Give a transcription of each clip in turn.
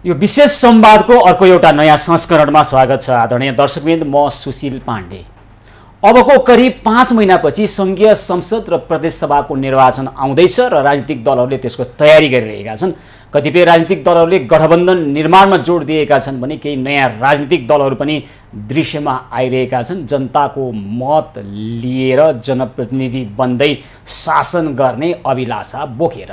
यो विशेष संवादको अर्को एउटा नयाँ संस्करणमा स्वागत छ आदरणीय दर्शकवृन्द। म सुशील पाण्डे। अबको करिब 5 महिनापछि संघीय संसद र प्रदेशसभाको निर्वाचन आउँदैछ र राजनीतिक दलहरूले त्यसको तयारी गरिरहेका छन्। कतिपय राजनीतिक दलहरूले गठबन्धन निर्माणमा जोड दिएका छन् भने केही नयाँ राजनीतिक दलहरू पनि दृश्यमा आइरहेका छन्। जनताको मत लिएर जनप्रतिनिधि बन्दै शासन गर्ने अभिलाषा बोकेर।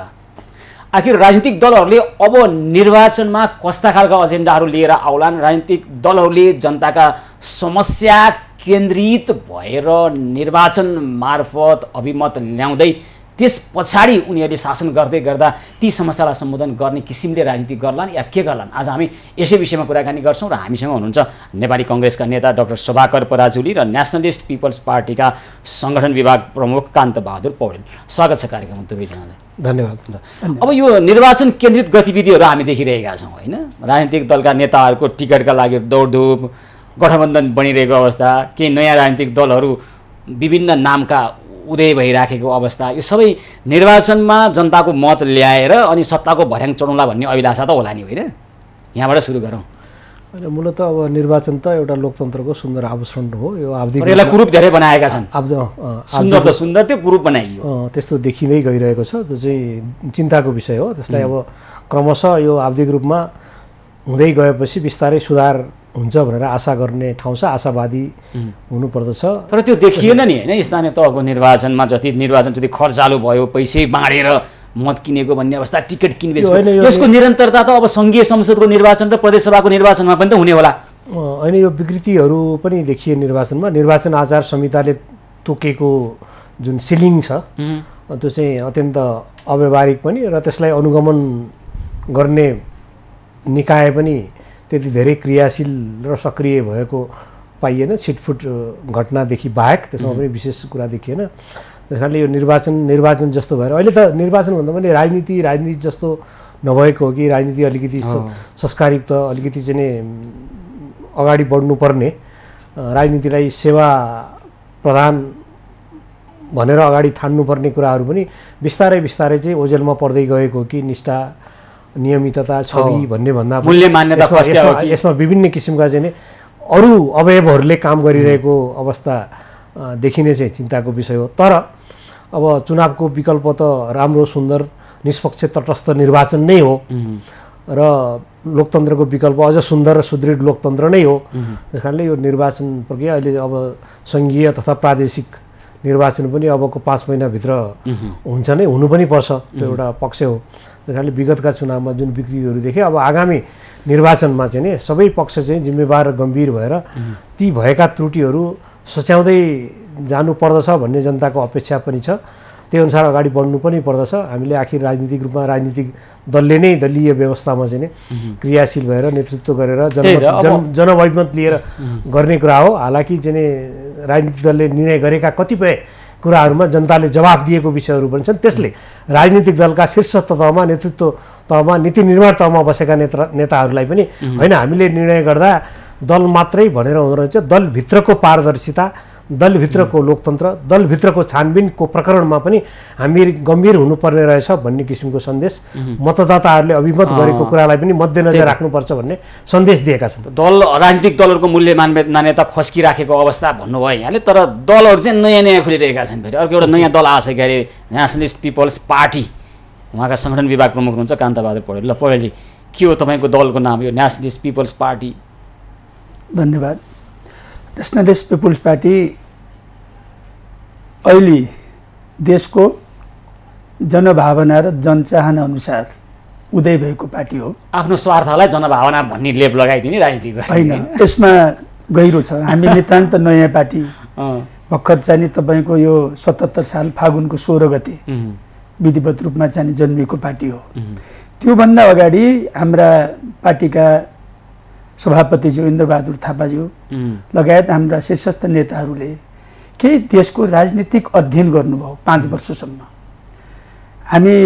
आखिर राजनीतिक दलहरूले अब निर्वाचनमा कस्ता खालका एजेन्डाहरू लिएर आउलान्? राजनीतिक दलहरूले जनताका समस्या केन्द्रित भएर निर्वाचन मार्फत अभिमत ल्याउँदै त्यस पछाडि उनीहरूले शासन गर्दै गर्दा ती समस्यालाई सम्बोधन गर्ने किसिमले राजनीति गर्लान् या के गर्लान्? आज हामी यसै विषयमा कुराकानी गर्छौँ र हामीसँग हुनुहुन्छ नेपाली कङ्ग्रेसका नेता डाक्टर शोभाकर पराजुली र नेसनलिस्ट पिपल्स पार्टीका सङ्गठन विभाग प्रमुख कान्त बहादुर पौडेल। स्वागत छ कार्यक्रममा दुवैजनालाई। धन्यवाद। अब यो निर्वाचन केन्द्रित गतिविधिहरू हामी देखिरहेका छौँ होइन? राजनीतिक दलका नेताहरूको टिकटका लागि दौडधुप, गठबन्धन बनिरहेको अवस्था, केही नयाँ राजनीतिक दलहरू विभिन्न नामका उदय भइराखेको अवस्था, यो सबै निर्वाचनमा जनताको मत ल्याएर अनि सत्ताको भर्याङ चढाउँला भन्ने अभिलाषा त होला नि, होइन? यहाँबाट सुरु गरौँ। मूलत अब निर्वाचन त एउटा लोकतन्त्रको सुन्दर आभूषण हो। यो यसलाई कुरूप धेरै बनाएका छन्। सुन्दर त सुन्दर, त्यो कुरूप बनाइयो। त्यस्तो देखिँदै गइरहेको छ, त्यो चाहिँ चिन्ताको विषय हो। त्यसलाई अब क्रमशः यो आवधिक रूपमा हुँदै गएपछि बिस्तारै सुधार हुन्छ भनेर आशा गर्ने ठाउँ छ, आशावादी हुनुपर्दछ। तर त्यो देखिएन नि, होइन? स्थानीय तहको निर्वाचनमा निर्वाचन जति खर्चालु भयो, पैसै बाँडेर मत किनेको भन्ने अवस्था, टिकट किनबेच, यसको निरन्तरता त अब सङ्घीय संसदको निर्वाचन र प्रदेशसभाको निर्वाचनमा पनि त हुने होला। होइन, यो विकृतिहरू पनि देखिए निर्वाचनमा। निर्वाचन आचार संहिताले तोकेको जुन सिलिङ छ त्यो चाहिँ अत्यन्त अव्यावहारिक पनि र त्यसलाई अनुगमन गर्ने निकाय पनि त्यति धेरै क्रियाशील र सक्रिय भएको पाइएन। छिटफुट घटनादेखि बाहेक त्यसमा पनि विशेष कुरा देखिएन। त्यस कारणले यो निर्वाचन जस्तो भएर अहिले त निर्वाचन भन्दा पनि राजनीति जस्तो नभएको हो कि राजनीति अलिकति संस्कारयुक्त, अलिकति चाहिँ नि अगाडि बढ्नुपर्ने, राजनीतिलाई सेवा प्रदान भनेर अगाडि ठान्नुपर्ने कुराहरू पनि बिस्तारै बिस्तारै चाहिँ ओझेलमा पर्दै गएको हो कि निष्ठा, नियमितता, छवि भन्ने भन्दा मूल्य मान्यता यसमा विभिन्न किसिमका चाहिँ अरू अवयवहरूले काम गरिरहेको अवस्था देखिने चाहिँ चिन्ताको विषय हो। तर अब चुनावको विकल्प त राम्रो, सुन्दर, निष्पक्ष, तटस्थ निर्वाचन नै हो र लोकतन्त्रको विकल्प अझ सुन्दर र सुदृढ लोकतन्त्र नै हो। त्यस कारणले यो निर्वाचन प्रक्रिया अहिले अब सङ्घीय तथा प्रादेशिक निर्वाचन पनि अबको 5 महिनाभित्र हुन्छ नै, हुनु पनि पर्छ, त्यो एउटा पक्ष हो। त्यस कारणले विगतका चुनावमा जुन विकृतिहरू देखे, अब आगामी निर्वाचनमा चाहिँ नि सबै पक्ष चाहिँ जिम्मेवार र गम्भीर भएर ती भएका त्रुटिहरू सच्याउँदै जानुपर्दछ भन्ने जनताको अपेक्षा पनि छ। त्यही अनुसार अगाडि बढ्नु पनि पर्दछ। हामीले आखिर राजनीतिक रूपमा राजनीतिक दलले नै दलीय व्यवस्थामा चाहिँ नि क्रियाशील भएर नेतृत्व गरेर जनमत लिएर गर्ने कुरा हो। हालाकि चाहिँ नि राजनीतिक दलले निर्णय गरेका कतिपय कुराहरूमा जनताले जवाफ दिएको विषयहरू पनि छन्। त्यसले राजनीतिक दलका शीर्ष तहमा, नेतृत्व तहमा, नीति निर्माण तहमा बसेका नेताहरूलाई पनि होइन, हामीले निर्णय गर्दा दल मात्रै भनेर हुँदो रहेछ। दलभित्रको पारदर्शिता, दलभित्रको लोकतन्त्र, दलभित्रको छानबिनको प्रकरणमा पनि हामी गम्भीर हुनुपर्ने रहेछ भन्ने किसिमको सन्देश मतदाताहरूले अभिमत गरेको कुरालाई पनि मध्यनजर राख्नुपर्छ भन्ने सन्देश दिएका छन्। राजनीतिक दलहरूको मूल्य मान्यता खस्किराखेको अवस्था भन्नुभयो यहाँले, तर दलहरू चाहिँ नयाँ नयाँ खुलिरहेका छन्। फेरि अर्को एउटा नयाँ दल आएको छ, के अरे नेसनलिस्ट पिपल्स पार्टी। उहाँका सङ्गठन विभाग प्रमुख हुनुहुन्छ कान्त बहादुर पौडेल। ल पौडेलजी, के हो तपाईँको दलको नाम यो नेसनलिस्ट पिपल्स पार्टी? धन्यवाद। नेसनलिस्ट पिपल्स पार्टी अहिले देशको जनभावना र जनचाहना अनुसार उदय भएको पार्टी हो। आफ्नो स्वार्थलाई जनभावना भन्ने लेप लगाइदिने राजनीति होइन, यसमा गहिरो छ। हामी नितान्त नयाँ पार्टी। भर्खर चाहिँ तपाईँको यो 77 साल फागुनको 16 गते विधिवत रूपमा चाहिँ जन्मिएको पार्टी हो। त्योभन्दा अगाडि हाम्रा पार्टीका सभापतिज्यू इन्द्रबहादुर थापाज्यू लगायत हाम्रा शीर्षस्थ नेताहरूले केही देशको राजनीतिक अध्ययन गर्नुभयो 5 वर्षसम्म। हामी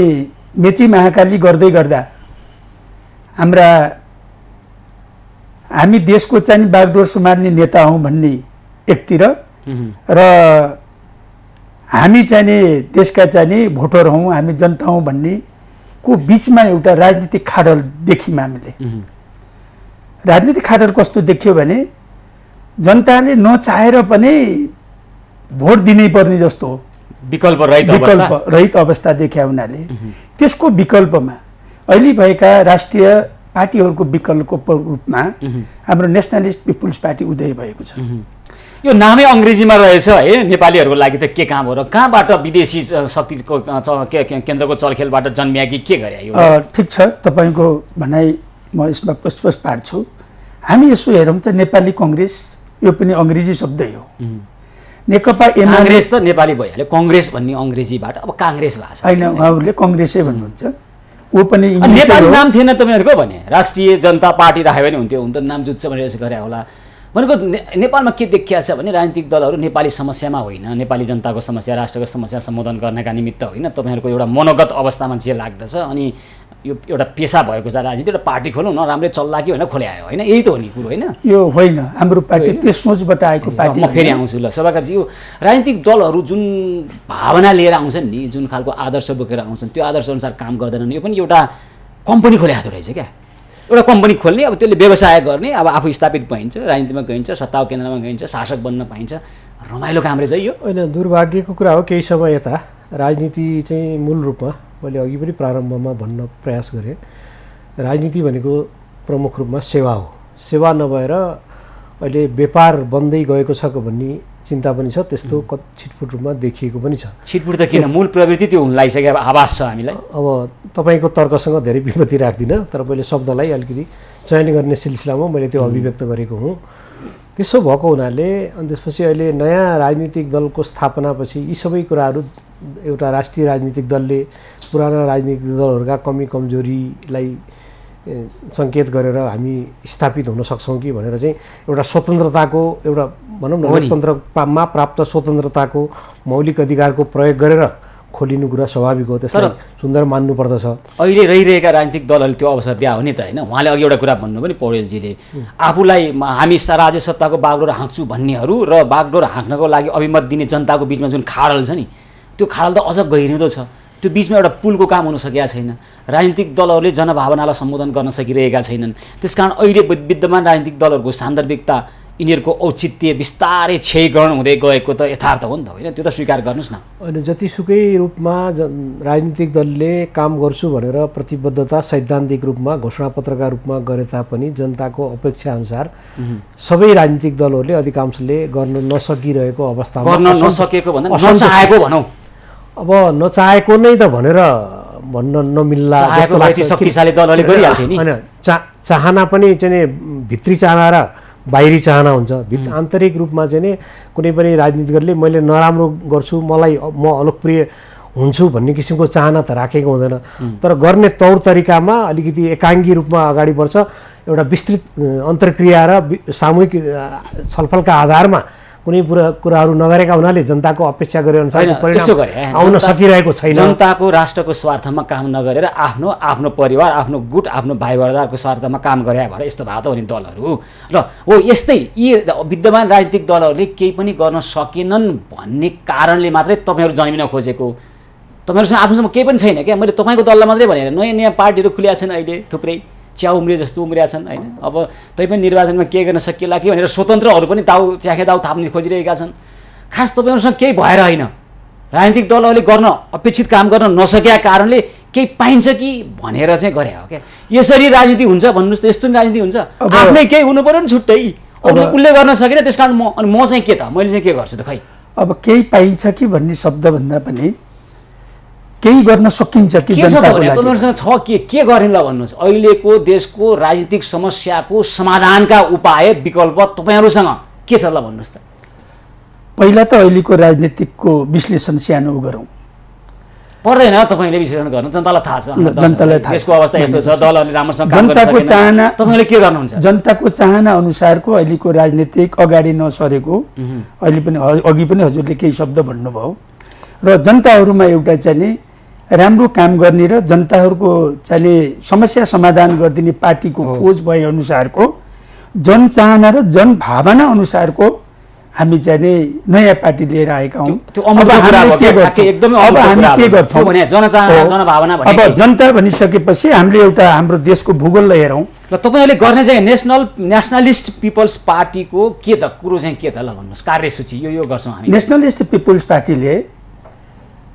मेची महाकाली गर्दै गर्दा हामी देशको चाहिँ बागडोर सम्हाल्ने नेता हौँ भन्ने एकतिर र हामी चाहिँ देशका चाहिँ भोटर हौँ, हामी जनता हौँ भन्ने को बीचमा एउटा राजनीतिक खाडल देख्यौँ हामीले। राजनीतिक खाडल कस्तो देखियो भने जनताले नचाहेर पनि भोट दिनै पर्ने जस्तो विकल्प रहित अवस्था देखिया हुनाले त्यसको विकल्पमा अहिले भएका राष्ट्रिय पार्टीहरूको विकल्पको रूपमा हाम्रो नेसनलिस्ट पिपुल्स पार्टी उदय भएको छ। यो नामै अङ्ग्रेजीमा रहेछ है, नेपालीहरूको लागि त के काम हो र कहाँबाट विदेशी शक्तिको केन्द्रको चलखेलबाट जन्मिया कि के गरे यो? ठिक छ, तपाईँको भनाइ म यसमा स्पष्ट पार्छु। हामी यसो हेरौँ त नेपाली कङ्ग्रेस यो पनि अङ्ग्रेजी शब्दै हो। नेकपा काङ्ग्रेस त नेपाली भइहाल्यो, कङ्ग्रेस भन्ने अङ्ग्रेजीबाट अब काङ्ग्रेस भाषा होइन, उहाँहरूले कङ्ग्रेसै भन्नुहुन्छ। ऊ पनि नेपाली नाम थिएन तपाईँहरूको भने राष्ट्रिय जनता पार्टी राख्यो भने हुन्थ्यो, हुन त नाम जुत्छ भनेर यसो गरे होला भनेको। नेपालमा के देखिया छ भने राजनीतिक दलहरू नेपाली समस्यामा होइन, नेपाली जनताको समस्या राष्ट्रको समस्या सम्बोधन गर्नका निमित्त होइन, तपाईँहरूको एउटा मनोगत अवस्थामा जे लाग्दछ अनि यो एउटा पेसा भएको छ राजनीति, एउटा पार्टी खोलौँ न राम्रै चल्ला कि होइन खोल्यायो होइन, यही त हो नि कुरो होइन? यो होइन, हाम्रो पार्टी त्यो सोचबाट आएको पार्टी। म फेरि आउँछु ल सभाकारजी। यो राजनीतिक दलहरू जुन भावना लिएर आउँछन् नि, जुन खालको आदर्श बोकेर आउँछन् त्यो आदर्श अनुसार काम गर्दैनन्। यो पनि एउटा कम्पनी खोलेको रहेछ क्या, एउटा कम्पनी खोल्ने, अब त्यसले व्यवसाय गर्ने, अब आफू स्थापित पाइन्छ, राजनीतिमा गइन्छ, सत्ताको केन्द्रमा गइन्छ, शासक बन्न पाइन्छ, रमाइलो काम रहेछ यो। होइन, दुर्भाग्यको कुरा हो केही समय यता राजनीति चाहिँ मूल रूपमा मैले अघि पनि प्रारम्भमा भन्न प्रयास गरेँ, राजनीति भनेको प्रमुख रूपमा सेवा हो। सेवा नभएर अहिले व्यापार बन्दै गएको छ भन्ने चिन्ता पनि छ, त्यस्तो छिटफुट रूपमा देखिएको पनि छ। छिटफुट त किन, मूल प्रवृत्ति त्यो हुन लागिसक्यो, आवाज छ हामीलाई। अब तपाईँको तर्कसँग धेरै विमति राख्दिनँ, तर मैले शब्दलाई अलिकति चयन गर्ने सिलसिलामा मैले त्यो अभिव्यक्त गरेको हुँ। त्यसो भएको हुनाले अनि त्यसपछि अहिले नयाँ राजनीतिक दलको स्थापनापछि यी सबै कुराहरू एउटा राष्ट्रिय राजनीतिक दलले पुराना राजनीतिक दलहरूका कमी कमजोरीलाई सङ्केत गरेर हामी स्थापित हुन सक्छौँ कि भनेर चाहिँ एउटा स्वतन्त्रताको एउटा भनौँ न लोकतन्त्रमा प्राप्त स्वतन्त्रताको मौलिक अधिकारको प्रयोग गरेर खोलिनु कुरा स्वाभाविक हो, त्यसलाई सुन्दर मान्नुपर्दछ। अहिले रहिरहेका राजनीतिक दलहरूले त्यो अवसर दिया हो नि त होइन? उहाँले अघि एउटा कुरा भन्नु पनि पौडेलजीले, आफूलाई हामी राज्य सत्ताको बागडोर हाँक्छु भन्नेहरू र बागडोर हाँक्नको लागि अभिमत दिने जनताको बिचमा जुन खाडल छ नि, त्यो खाडल त अझ गहिरिँदो छ। त्यो बिचमा एउटा पुलको काम हुन सकेका छैन, राजनीतिक दलहरूले जनभावनालाई सम्बोधन गर्न सकिरहेका छैनन्। त्यसकारण अहिले विद्यमान राजनीतिक दलहरूको सान्दर्भिकता, यिनीहरूको औचित्य बिस्तारै क्षयीकरण हुँदै गएको त यथार्थ हो नि त होइन? त्यो त स्वीकार गर्नुहोस् न। अनि जतिसुकै रूपमा राजनीतिक दलले काम गर्छु भनेर प्रतिबद्धता सैद्धान्तिक रूपमा घोषणापत्रका रूपमा गरे तापनि जनताको अपेक्षाअनुसार सबै राजनीतिक दलहरूले अधिकांशले गर्न नसकिरहेको अवस्थामा, गर्न नसकेको भन्दा नचाहेको भनौँ, अब नचाहेको नै त भनेर भन्न नमिल्ला। शक्तिशाली दलहरूले गरिहाल्थे नि होइन, चाहना पनि चाहिँ भित्री चाहना र बाहिरी चाहना हुन्छ। आन्तरिक रूपमा चाहिँ नि कुनै पनि राजनीतिकहरूले मैले नराम्रो गर्छु, म अलोकप्रिय हुन्छु भन्ने किसिमको चाहना त राखेको हुँदैन, तर गर्ने तौर तरिकामा अलिकति एकाङ्गी रूपमा अगाडि बढ्छ। एउटा विस्तृत अन्तर्क्रिया र सामूहिक छलफलका आधारमा कुनै कुराहरू नगरेका हुनाले जनताको अपेक्षा गरे अनुसार परिणाम आउन सकिरहेको छैन। जनताको राष्ट्रको स्वार्थमा काम नगरेर आफ्नो परिवार, आफ्नो गुट, आफ्नो भाइबर्दारको स्वार्थमा काम गरे भएर यस्तो भएको त हो नि दलहरू। र हो यस्तै यी विद्यमान राजनीतिक दलहरूले केही पनि गर्न सकेनन् भन्ने कारणले मात्रै तपाईँहरू जन्मिन खोजेको, तपाईँहरूसँग आफूसँग केही पनि छैन क्या। मैले तपाईँको दललाई मात्रै भनेर नयाँ नयाँ पार्टीहरू खुलिया छन् अहिले, थुप्रै च्याउ उम्रिए जस्तो उम्रिया छन् होइन? अब तैपनि निर्वाचनमा के गर्न सकिएला कि भनेर स्वतन्त्रहरू पनि च्याखे दाउ थाप्ने खोजिरहेका छन्। खास तपाईँहरूसँग केही भएर होइन, राजनीतिक दलहरूले गर्न अपेक्षित काम गर्न नसकेका कारणले केही पाइन्छ कि भनेर चाहिँ गरे हो क्या। यसरी राजनीति हुन्छ भन्नुहोस् त, यस्तो राजनीति हुन्छ? आफ्नै केही हुनु पऱ्यो नि छुट्टै, उसले गर्न सकेन, त्यस कारण म चाहिँ के त, मैले चाहिँ के गर्छु त? खै अब केही पाइन्छ कि भन्ने शब्दभन्दा पनि केही गर्न सकिन्छ कि जनताको लागि तपाईँहरूसँग छ के गर्ने ल भन्नुहोस्? अहिलेको देशको राजनीतिक समस्याको समाधानका उपाय विकल्प तपाईँहरूसँग के छ ल भन्नुहोस् त? पहिला त अहिलेको राजनीतिकको विश्लेषण सानो गरौँ। पर्दैन तपाईँले विश्लेषण गर्नु, जनतालाई थाहा छ, जनतालाई थाहा छ देशको अवस्था यस्तो छ, दलहरूले राम्रोसँग काम जनताको चाहना, तपाईँले के गर्नुहुन्छ? जनताको चाहना अनुसारको अहिलेको राजनीतिक अगाडि नसरेको, अहिले पनि अघि पनि हजुरले केही शब्द भन्नुभयो, र जनताहरूमा एउटा चाहिँ राम्रो काम गर्ने र जनताहरूको चाहिँ समस्या समाधान गरिदिने पार्टीको खोज भए अनुसारको जनचाहना र जनभावना अनुसारको हामी चाहिँ नयाँ पार्टी लिएर आएका हौँ। अब जनता भनिसकेपछि हामीले एउटा हाम्रो देशको भूगोललाई हेरौँ। ल तपाईँहरूले गर्ने चाहिँ नेसनलिस्ट पिपल्स पार्टीको के त कुरो चाहिँ के त ल भन्नुहोस् कार्यसूची यो गर्छौँ हामी। नेसनलिस्ट पिपल्स पार्टीले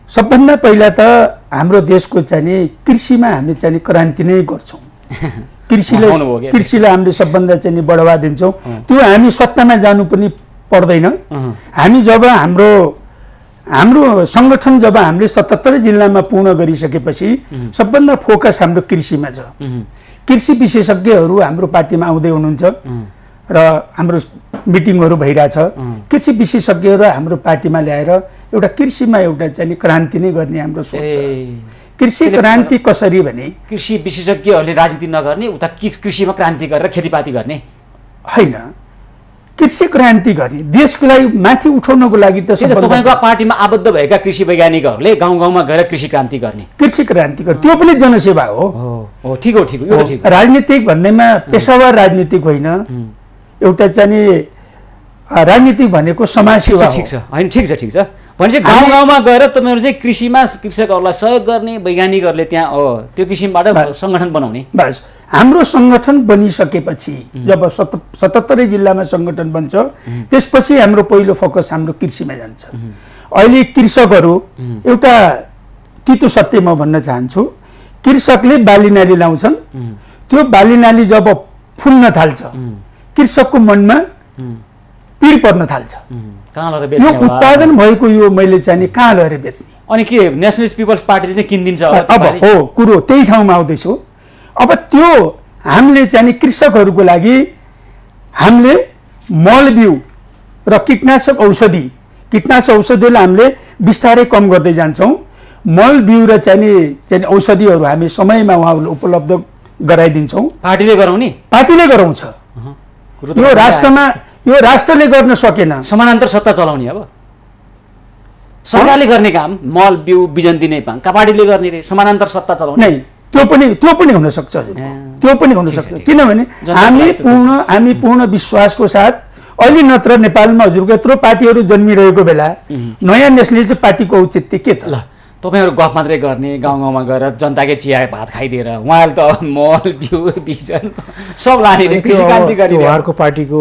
सबभन्दा पहिला त हाम्रो देशको चाहिँ नि कृषिमा हामी चाहिँ क्रान्ति नै गर्छौँ। कृषिलाई हामीले सबभन्दा चाहिँ नि बढावा दिन्छौँ। त्यो हामी सत्तामा जानु पनि पर्दैन। हामी जब हाम्रो सङ्गठन जब हामीले 77 जिल्लामा पूर्ण गरिसकेपछि सबभन्दा फोकस हाम्रो कृषिमा छ। कृषि विशेषज्ञहरू हाम्रो पार्टीमा आउँदै हुनुहुन्छ र हाम्रो मिटिङहरू भइरहेछ। कृषि विशेषज्ञहरू हाम्रो पार्टीमा ल्याएर एउटा कृषिमा एउटा चाहिँ क्रान्ति नै गर्ने हाम्रो सोच छ। कृषि क्रान्ति कसरी भने कृषि विशेषज्ञहरूले राजनीति नगर्ने उता कृषिमा क्रान्ति गरेर खेतीपाती गर्ने होइन, कृषि क्रान्ति गर्ने देशलाई माथि उठाउनको लागि त तपाईँको पार्टीमा आबद्ध भएका कृषि वैज्ञानिकहरूले गाउँ गाउँमा गएर कृषि क्रान्ति गर्ने। कृषि क्रान्ति गर्ने त्यो पनि जनसेवा हो। ठिक हो, ठिक हो, यो त ठिक हो। राजनीतिक भन्नेमा पेसावर राजनीतिक होइन, एउटा चाहिँ राजनीति भनेको समाजसेवा। ठिक छ, होइन ठिक छ, ठिक छ। भनेपछि गाउँ गाउँमा गएर तपाईँहरू चाहिँ कृषिमा कृषकहरूलाई सहयोग गर्ने, वैज्ञानिकहरूले त्यहाँ त्यो किसिमबाट सङ्गठन बनाउने। बस हाम्रो सङ्गठन बनिसकेपछि जब 77 जिल्लामा सङ्गठन बन्छ त्यसपछि हाम्रो पहिलो फोकस हाम्रो कृषिमा जान्छ। अहिले कृषकहरू एउटा तितो सत्य म भन्न चाहन्छु, कृषकले बाली नाली लाउँछन्, त्यो बाली नाली जब फुल्न थाल्छ कृषकको मनमा पीड पर्न थाल्छ। यो उत्पादन भएको यो मैले चाहिँ कहाँ लगेर बेच्ने? अनि के नेसनलिस्ट पिपल्स पार्टीले चाहिँ किनिदिन्छ? अब हो कुरो त्यही ठाउँमा आउँदैछु। अब त्यो हामीले चाहिँ कृषकहरूको लागि हामीले मल बिउ र कीटनाशक औषधिलाई हामीले बिस्तारै कम गर्दै जान्छौँ। मल बिउ र चाहिँ औषधिहरू हामी समयमा उहाँहरूलाई उपलब्ध गराइदिन्छौँ। पार्टीले गराउने? पार्टीले गराउँछ। यो राष्ट्रले गर्न सकेन। समानान्तर सत्ता चलाउने अब सरकारले गर्ने काम मल बिउ बिजन दिने पार्टीले गर्ने रे, समानान्तर सत्ता चलाउने। त्यो पनि हुन सक्छ हजुर, त्यो पनि हुन सक्छ। किनभने हामी पूर्ण विश्वासको साथ अहिले नत्र नेपालमा हजुरको यत्रो पार्टीहरू जन्मिरहेको बेला नयाँ नेसनलिस्ट पार्टीको औचित्य के त? तपाईँहरू गफ मात्रै गर्ने, गाउँ गाउँमा गएर जनताकै चिया भात खाइदिएर उहाँहरू त मल बिउ बिजन सब लाने कृषि क्रान्ति गर्ने। उहाँहरूको पार्टीको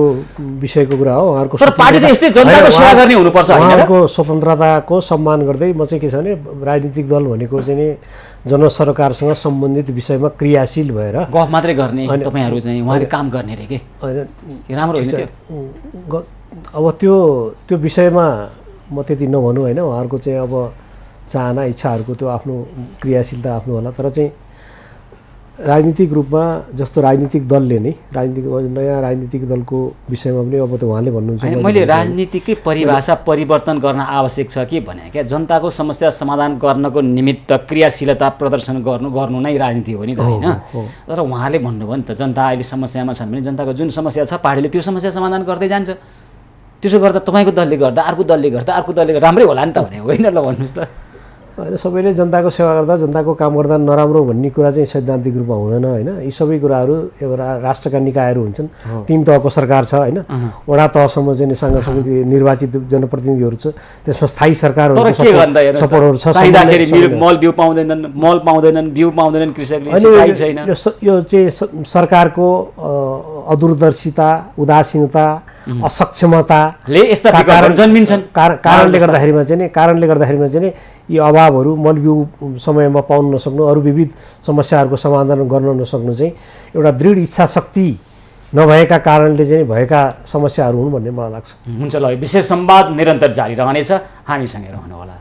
विषयको कुरा हो। उहाँहरूको तर पार्टी त यस्तै जनताको सेवा गर्ने हुनुपर्छ। उहाँहरूको स्वतन्त्रताको सम्मान गर्दै म चाहिँ के छ भने राजनीतिक दल भनेको चाहिँ नि जनसरकारसँग सम्बन्धित विषयमा क्रियाशील भएर गफ मात्रै गर्ने तपाईँहरू चाहिँ उहाँले काम गर्ने रे के राम्रो होइन त्यो। अब त्यो विषयमा म त्यति नभनौँ होइन। उहाँहरूको चाहिँ अब चाहना इच्छाहरूको त्यो आफ्नो क्रियाशीलता आफ्नो होला। तर चाहिँ राजनीतिक रूपमा जस्तो राजनीतिक दलले नै नयाँ राजनीतिक दलको विषयमा पनि अब त उहाँले भन्नुहुन्छ। मैले राजनीतिकै परिभाषा परिवर्तन गर्न आवश्यक छ के भने क्या, जनताको समस्या समाधान गर्नको निमित्त क्रियाशीलता प्रदर्शन गर्नु नै राजनीति हो नि त होइन। तर उहाँले भन्नुभयो नि त जनता अहिले समस्यामा छन् भने जनताको जुन समस्या छ पार्टीले त्यो समस्या समाधान गर्दै जान्छ। त्यसो गर्दा तपाईँको दलले गर्दा अर्को दलले राम्रै होला नि त भने होइन? ल भन्नुहोस् त। होइन, सबैले जनताको सेवा गर्दा जनताको काम गर्दा नराम्रो भन्ने कुरा चाहिँ सैद्धान्तिक रूपमा हुँदैन होइन। यी सबै कुराहरू एउटा राष्ट्रका निकायहरू हुन्छन्, 3 तहको सरकार छ होइन। वडा तहसम्म चाहिँ सांसद निर्वाचित जनप्रतिनिधिहरू छ, त्यसमा स्थायी सरकारहरूको सपोर्टहरू छ। मल पाउँदैनन् बिउ पाउँदैनन् कृषकले, यो चाहिँ सरकारको अदूरदर्शिता, उदासीनता, असक्षमताले यस्ता विकल्पहरू जन्मिन्छन्। कारणले गर्दाखेरिमा चाहिँ यी अभावहरू मलबिउ समयमा पाउन नसक्नु, अरू विविध समस्याहरूको समाधान गर्न नसक्नु चाहिँ एउटा दृढ इच्छा शक्ति नभएका कारणले चाहिँ भएका समस्याहरू हुन् भन्ने मलाई लाग्छ। हुन्छ, ल विशेष संवाद निरन्तर जारी रहनेछ, हामीसँगै रहनुहोला।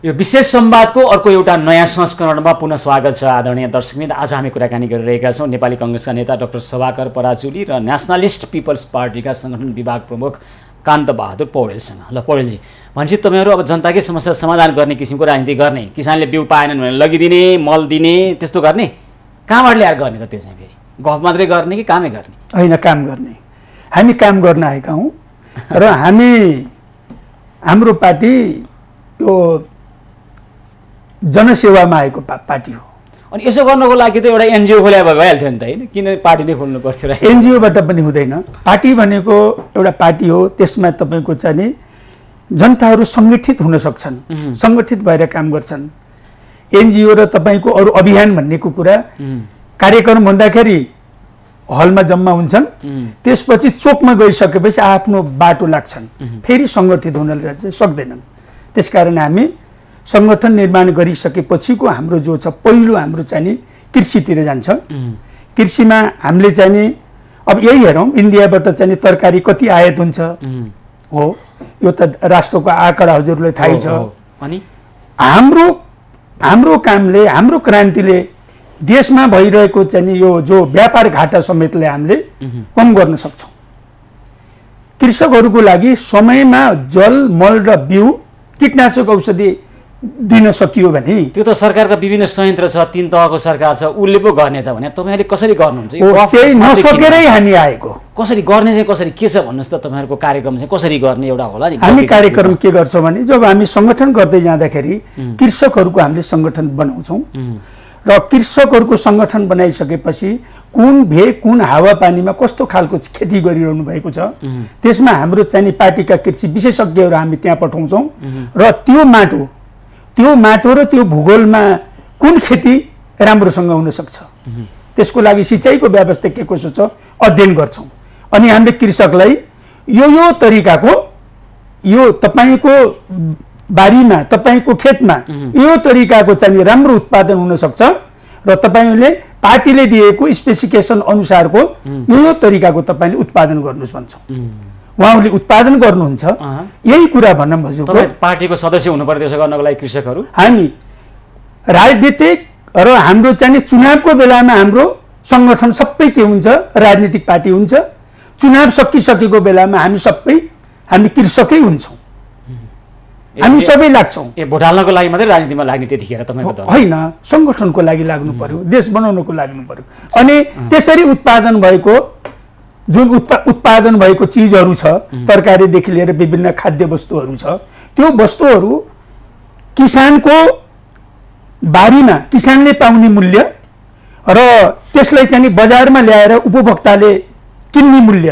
यो विशेष संवादको अर्को एउटा नयाँ संस्करणमा पुनः स्वागत छ आदरणीय दर्शकवृन्द। आज हामी कुराकानी गरिरहेका छौँ नेपाली कङ्ग्रेसका नेता डाक्टर सभाकर पराजुली र नेसनलिस्ट पिपल्स पार्टीका सङ्गठन विभाग प्रमुख कान्त बहादुर पौडेलसँग। ल पौडेलजी, भनेपछि तपाईँहरू अब जनताकै समस्या समाधान गर्ने किसिमको राजनीति गर्ने, किसानले बिउ पाएनन् भने लगिदिने, मल दिने, त्यस्तो गर्ने, कहाँबाट ल्याएर गर्ने त? त्यो चाहिँ फेरि गफ मात्रै गर्ने कि कामै गर्ने? होइन, काम गर्ने। हामी काम गर्न आएका हौँ र हाम्रो पार्टी यो जनसेवामा आएको पार्टी हो। अनि यसो गर्नको लागि त एउटा एनजिओ खोल्या भइहाल्थ्यो नि त होइन? किन पार्टी नै खोल्नु पर्थ्यो र? एनजिओबाट पनि हुँदैन। पार्टी भनेको एउटा पार्टी हो, त्यसमा तपाईँको चाहिँ जनताहरू सङ्गठित हुन सक्छन्, सङ्गठित भएर काम गर्छन्। एनजिओ र तपाईँको अरू अभियान भन्नेको कुरा कार्यक्रम भन्दाखेरि हलमा जम्मा हुन्छन्, त्यसपछि चोकमा गइसकेपछि आफ्नो बाटो लाग्छन्, फेरि सङ्गठित हुन चाहिँ सक्दैनन्। त्यसकारण हामी सङ्गठन निर्माण गरिसकेपछिको हाम्रो जो छ पहिलो हाम्रो चाहिँ नि कृषितिर जान्छ। कृषिमा हामीले चाहिँ नि अब यही हेरौँ, इन्डियाबाट चाहिँ नि तरकारी कति आयात हुन्छ हो, यो त राष्ट्रको आँकडा हजुरलाई थाहै छ। अनि हाम्रो कामले, हाम्रो क्रान्तिले देशमा भइरहेको चाहिँ यो जो व्यापार घाटा समेतले हामीले कम गर्न सक्छौँ। कृषकहरूको लागि समयमा जल, मल र बिउ, कीटनाशक औषधि दिन सकियो भने त्यो त सरकारका विभिन्न संयन्त्र छ, 3 तहको सरकार छ, उसले पो गर्ने त भने तपाईँहरूले कसरी गर्नुहुन्छ? त्यही नसकेरै हामी आएको। कसरी गर्ने चाहिँ कसरी के छ भन्नुहोस् त, तपाईँहरूको कार्यक्रम चाहिँ कसरी गर्ने एउटा होला नि। हामी कार्यक्रम के गर्छौँ भने जब हामी सङ्गठन गर्दै जाँदाखेरि कृषकहरूको हामीले सङ्गठन बनाउँछौँ र कृषकहरूको सङ्गठन बनाइसकेपछि कुन कुन हावापानीमा कस्तो खालको खेती गरिरहनु भएको छ, त्यसमा हाम्रो चाहिँ पार्टीका कृषि विशेषज्ञहरू हामी त्यहाँ पठाउँछौँ र त्यो माटो र त्यो भूगोलमा कुन खेती राम्रोसँग हुन सक्छ, त्यसको लागि सिँचाइको व्यवस्था के कसो छ अध्ययन गर्छौँ। अनि हामीले कृषकलाई यो तरिकाको, यो तपाईँको बारीमा, तपाईँको खेतमा यो तरिकाको चाहिँ राम्रो उत्पादन हुन सक्छ र तपाईँले पार्टीले दिएको स्पेसिफिकेसन अनुसारको यो तरिकाको तपाईँले उत्पादन गर्नुहोस् भन्छौँ। उहाँहरूले उत्पादन गर्नुहुन्छ। यही कुरा भनौँ हजुर, पार्टीको सदस्य हुनु पर्यो त्यसो गर्नको लागि कृषकहरू। हामी राजनीतिक र हाम्रो चाहिँ चुनावको बेलामा हाम्रो सङ्गठन सबै के हुन्छ, राजनीतिक पार्टी हुन्छ। चुनाव सकिसकेको बेलामा हामी कृषकै हुन्छौँ, हामी सबै लाग्छौँ। भोट हाल्नको लागि मात्रै राजनीतिमा लाग्ने त्यतिखेर तपाईँको दल होइन, सङ्गठनको लागि लाग्नु पर्यो, देश बनाउनको लाग्नु पर्यो। अनि त्यसरी उत्पादन भएको जुन उत्पादन भएको चिजहरू छ, तरकारीदेखि लिएर विभिन्न खाद्य वस्तुहरू छ, त्यो वस्तुहरू किसानको बारीमा किसानले पाउने मूल्य र त्यसलाई चाहिँ बजारमा ल्याएर उपभोक्ताले किन्ने मूल्य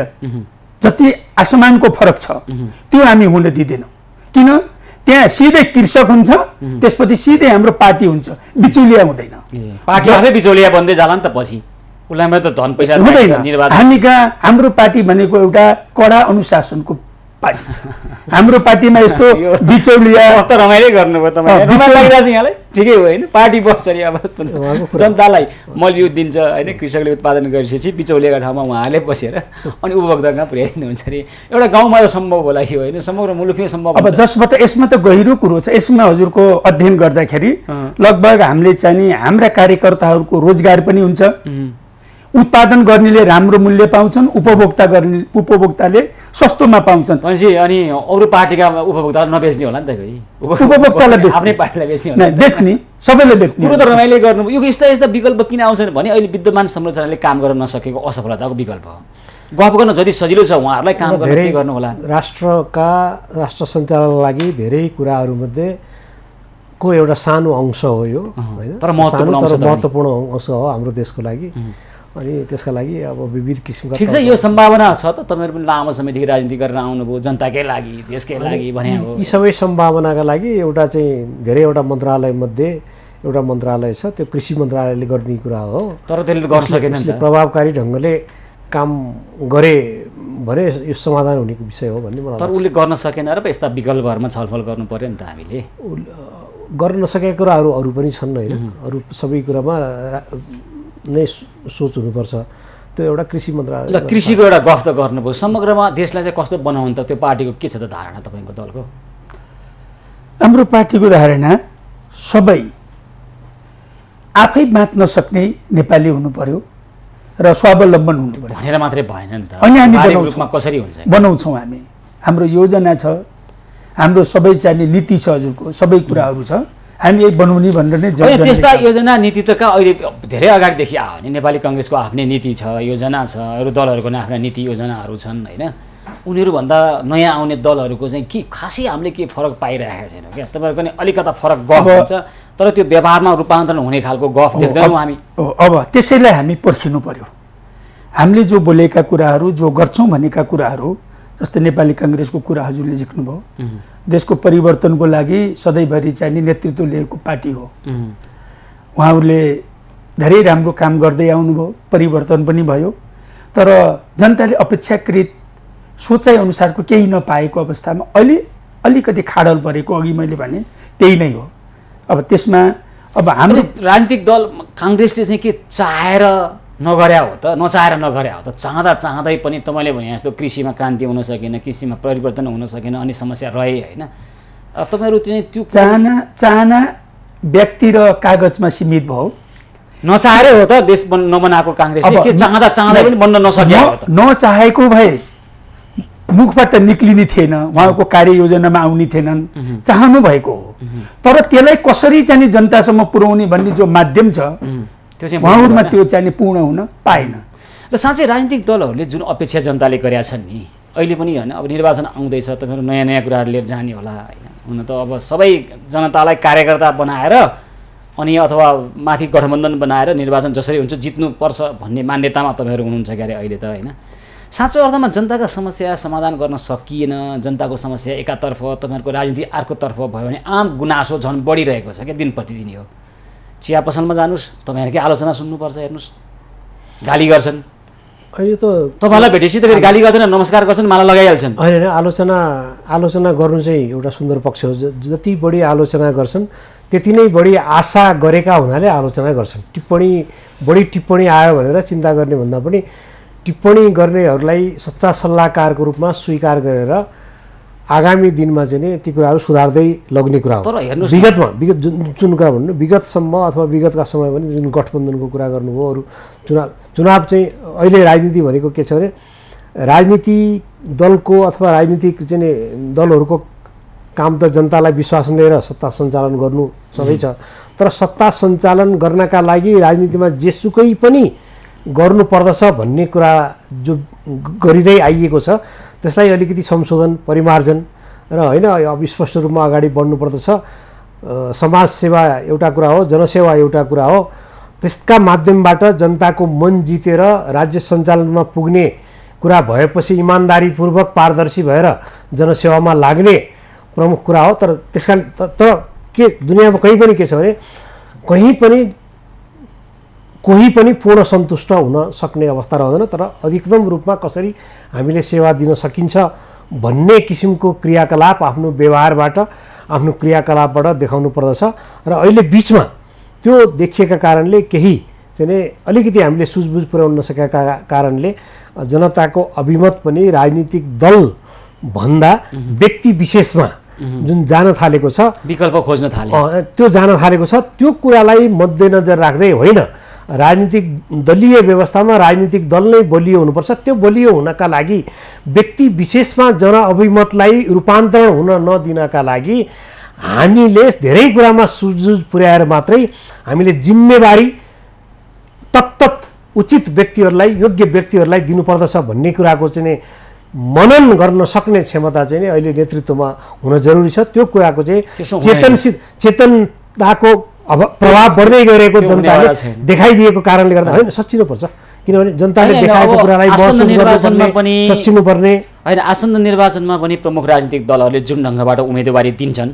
जति आसमानको फरक छ त्यो हामी हुन दिँदैनौँ। किन? त्यहाँ सिधै कृषक हुन्छ, त्यसपछि सिधै हाम्रो पार्टी हुन्छ, बिचौलिया हुँदैन। पार्टी आफै बिचौलिया बन्दै जाला नि त, पछि उसलाई त धन पैसा हुँदैन। हामी कहाँ हाम्रो पार्टी भनेको एउटा कडा अनुशासनको पार्टी छ। हाम्रो पार्टीमा यस्तो बिचौलिया त रमाइलो गर्नुभयो तपाईँ, रमाइलो लागिरहेको छ यहाँलाई? ठिकै हो होइन, पार्टी बस्छ नि, अब जनतालाई मलबिउ दिन्छ होइन, कृषकले उत्पादन गरिसकेपछि बिचौलियाको ठाउँमा उहाँहरूले बसेर अनि उपभोक्ता कहाँ पुर्याइदिनुहुन्छ अरे। एउटा गाउँमा त सम्भव होला कि होइन, समग्र मुलुकमै सम्भव। अब जसबाट यसमा त गहिरो कुरो छ। यसमा हजुरको अध्ययन गर्दाखेरि लगभग हामीले चाहिँ नि हाम्रा कार्यकर्ताहरूको रोजगार पनि हुन्छ, उत्पादन गर्नेले राम्रो मूल्य पाउँछन्, उपभोक्ताले सस्तोमा पाउँछन्। अनि अरू पार्टीका उपभोक्ताले नबेच्ने होला नि त, उपभोक्तालाई आफ्नै पार्टीलाई बेच्ने, बेच्ने सबैले बेच्ने। कुरो त रमाइलो गर्नु। यो यस्ता विकल्प किन आउँछन् भने अहिले विद्यमान संरचनाले काम गर्न नसकेको असफलताको विकल्प हो। गफ गर्न जति सजिलो छ उहाँहरूलाई काम गर्न के गर्नु होला? राष्ट्र सञ्चालनको लागि धेरै कुराहरूमध्ये को एउटा सानो अंश हो यो होइन, तर महत्त्वपूर्ण अंश हो हाम्रो देशको लागि। अनि त्यसका लागि अब विविध किसिमका ठिक छ, यो सम्भावना छ त। तपाईँहरू पनि लामो समयदेखि राजनीति गरेर आउनुभयो, जनताकै लागि, देशकै लागि भने हो। यी सबै सम्भावनाका लागि एउटा चाहिँ धेरैवटा मन्त्रालयमध्ये एउटा मन्त्रालय छ, त्यो कृषि मन्त्रालयले गर्ने कुरा हो। तर त्यसले गर्न सकेन नि त, प्रभावकारी ढङ्गले काम गरे भने यो समाधान हुने विषय हो भन्ने मलाई। तर उसले गर्न सकेन र यस्ता विकल्पहरूमा छलफल गर्नु पर्यो नि त। हामीले गर्न नसकेका कुराहरू अरू पनि छन् होइन, अरू सबै कुरामा नै सोच हुनुपर्छ। त्यो एउटा कृषि मन्त्रालय ल, कृषिको एउटा गफ त गर्नुभयो। समग्रमा देशलाई चाहिँ कस्तो बनाउनु त त्यो पार्टीको के छ त धारणा तपाईँको दलको? हाम्रो पार्टीको धारणा सबै आफै बाँच्न सक्ने नेपाली हुनु पर्यो र स्वावलम्बन हुनु पर्यो भनेर मात्रै भएन नि त। अनि हामी कसरी हुन्छ बनाउँछौँ। हामी हाम्रो योजना छ, हाम्रो सबै चाहिने नीति छ, हजुरको सबै कुराहरू छ, हामी यही बनाउने भनेर नै। त्यस्ता योजना नीति त कहाँ अहिले धेरै अगाडिदेखि आयो नि। नेपाली कङ्ग्रेसको आफ्नै नीति छ, योजना छ, अरू दलहरूको पनि आफ्ना नीति योजनाहरू छन् होइन। उनीहरूभन्दा नयाँ आउने दलहरूको चाहिँ के खासै हामीले के फरक पाइरहेको छैन क्या। तपाईँहरूको पनि अलिकता फरक गफ हुन्छ, तर त्यो व्यवहारमा रूपान्तरण हुने खालको गफ देख्दैनौँ हामी। अब त्यसैलाई हामी पर्खिनु पर्यो। हामीले जो बोलेका कुराहरू, जो गर्छौँ भनेका कुराहरू, जस्तै नेपाली कङ्ग्रेसको कुरा हजुरले झिक्नुभयो, देशको परिवर्तनको लागि सधैँभरि चाहिने नेतृत्व लिएको पार्टी हो। उहाँहरूले धेरै राम्रो काम गर्दै आउनुभयो, परिवर्तन पनि भयो, तर जनताले अपेक्षाकृत सोचाइ अनुसारको केही नपाएको अवस्थामा अहिले अलिकति खाडल परेको अघि मैले भने त्यही नै हो। अब त्यसमा अब हाम्रो राजनीतिक दल काङ्ग्रेसले चाहिँ के चाहेर नगर्या हो त, नचाहेर नगर्या हो त? चाहँदै पनि तपाईँले भने जस्तो कृषिमा क्रान्ति हुन सकेन, कृषिमा परिवर्तन हुन सकेन, अनि समस्या रहे होइन। तपाईँहरू त्यो चाहना व्यक्ति र कागजमा सीमित भयो, नचाहेरै हो त देश नबनाएको काङ्ग्रेसले? के चाहँदै पनि बन्न नसक्यो हो त? नचाहेको भए मुखबाट निक्लिने थिएन, उहाँको कार्ययोजनामा आउने थिएनन्, चाहनु भएको हो। तर त्यसलाई कसरी चाहिँ जनतासम्म पुर्याउने भन्ने जो माध्यम छ उहाँहरूमा त्यो चाहिँ पूर्ण हुन पाएन। र साँच्चै राजनीतिक दलहरूले जुन अपेक्षा जनताले गरेका छन् नि अहिले पनि होइन, अब निर्वाचन आउँदैछ, तपाईँहरू नयाँ नयाँ कुराहरू लिएर जाने होला होइन। हुन त अब सबै जनतालाई कार्यकर्ता बनाएर अनि अथवा माथि गठबन्धन बनाएर निर्वाचन जसरी हुन्छ जित्नुपर्छ भन्ने मान्यतामा तपाईँहरू हुनुहुन्छ क्यारे अहिले त होइन। साँचो अर्थमा जनताका समस्या समाधान गर्न सकिएन, जनताको समस्या एकातर्फ तपाईँहरूको राजनीति अर्कोतर्फ भयो भने आम गुनासो झन् बढिरहेको छ क्या दिन प्रतिदिन। हो चिया पसलमा जानुहोस्, तपाईँहरूकै आलोचना सुन्नुपर्छ, हेर्नुहोस् गाली गर्छन्। अहिले त तपाईँलाई भेटेपछि त फेरि गाली गर्दैन, नमस्कार गर्छन्, माला लगाइहाल्छन्। होइन आलोचना गर्नु चाहिँ एउटा सुन्दर पक्ष हो। जति बढी आलोचना गर्छन् त्यति नै बढी आशा गरेका हुनाले आलोचना गर्छन्। बढी टिप्पणी आयो भनेर चिन्ता गर्ने भन्दा पनि टिप्पणी गर्नेहरूलाई सच्चा सल्लाहकारको रूपमा स्वीकार गरेर आगामी दिनमा चाहिँ ती कुराहरू सुधार्दै लग्ने कुरा हो। तर हेर्नुहोस् विगत जुन कुरा भन्नु विगतसम्म अथवा विगतका समय पनि जुन गठबन्धनको कुरा गर्नुभयो, अरू चुनाव चाहिँ अहिले राजनीति भनेको के छ भने राजनीति दलको अथवा राजनीतिक चाहिँ दलहरूको काम त जनतालाई विश्वासमा लिएर सत्ता सञ्चालन गर्नु सबै छ। तर सत्ता सञ्चालन गर्नका लागि राजनीतिमा जेसुकै पनि गर्नुपर्दछ भन्ने कुरा जो गरिँदै आइएको छ त्यसलाई अलिकति संशोधन परिमार्जन र होइन अब स्पष्ट रूपमा अगाडि बढ्नुपर्दछ। समाज सेवा एउटा कुरा हो, जनसेवा एउटा कुरा हो। त्यसका माध्यमबाट जनताको मन जितेर राज्य सञ्चालनमा पुग्ने कुरा भएपछि इमान्दारीपूर्वक पारदर्शी भएर जनसेवामा लाग्ने प्रमुख कुरा हो। तर त्यसका तर के दुनियाँमा कहीँ पनि के छ भने कोही पनि पूर्ण सन्तुष्ट हुन सक्ने अवस्था रहँदैन। तर अधिकतम रूपमा कसरी हामीले सेवा दिन सकिन्छ भन्ने किसिमको क्रियाकलाप आफ्नो व्यवहारबाट आफ्नो क्रियाकलापबाट देखाउनु पर्दछ। र अहिले बिचमा त्यो देखिएका कारणले केही चाहिँ अलिकति हामीले सुझबुझ पुर्याउन नसकेका कारणले जनताको अभिमत पनि राजनीतिक दल भन्दा व्यक्ति विशेषमा जुन जान थालेको छ, विकल्प खोज्न थाले, त्यो जान थालेको छ। त्यो कुरालाई मध्यनजर राख्दै होइन राजनीतिक दलीय व्यवस्थामा राजनीतिक दल नै बलियो हुनुपर्छ। त्यो बलियो हुनका लागि व्यक्ति विशेषमा जनअभिमतलाई रूपान्तरण हुन नदिनका लागि हामीले धेरै कुरामा सुझबुझ पुर्याएर मात्रै हामीले जिम्मेवारी तत्तत उचित व्यक्तिहरूलाई योग्य व्यक्तिहरूलाई दिनुपर्दछ भन्ने कुराको चाहिँ मनन गर्न सक्ने क्षमता चाहिँ अहिले नेतृत्वमा हुन जरुरी छ। त्यो कुराको चाहिँ चेतनताको अब प्रभाव बढ्दै गएको जनताले देखाइदिएको कारणले गर्दा होइन सच्चिनुपर्छ। किनभने जनताले देखाएको कुरालाई सच्चिनुपर्ने होइन। आसन्न निर्वाचनमा पनि प्रमुख राजनीतिक दलहरूले जुन ढङ्गबाट उम्मेदवारी दिन्छन्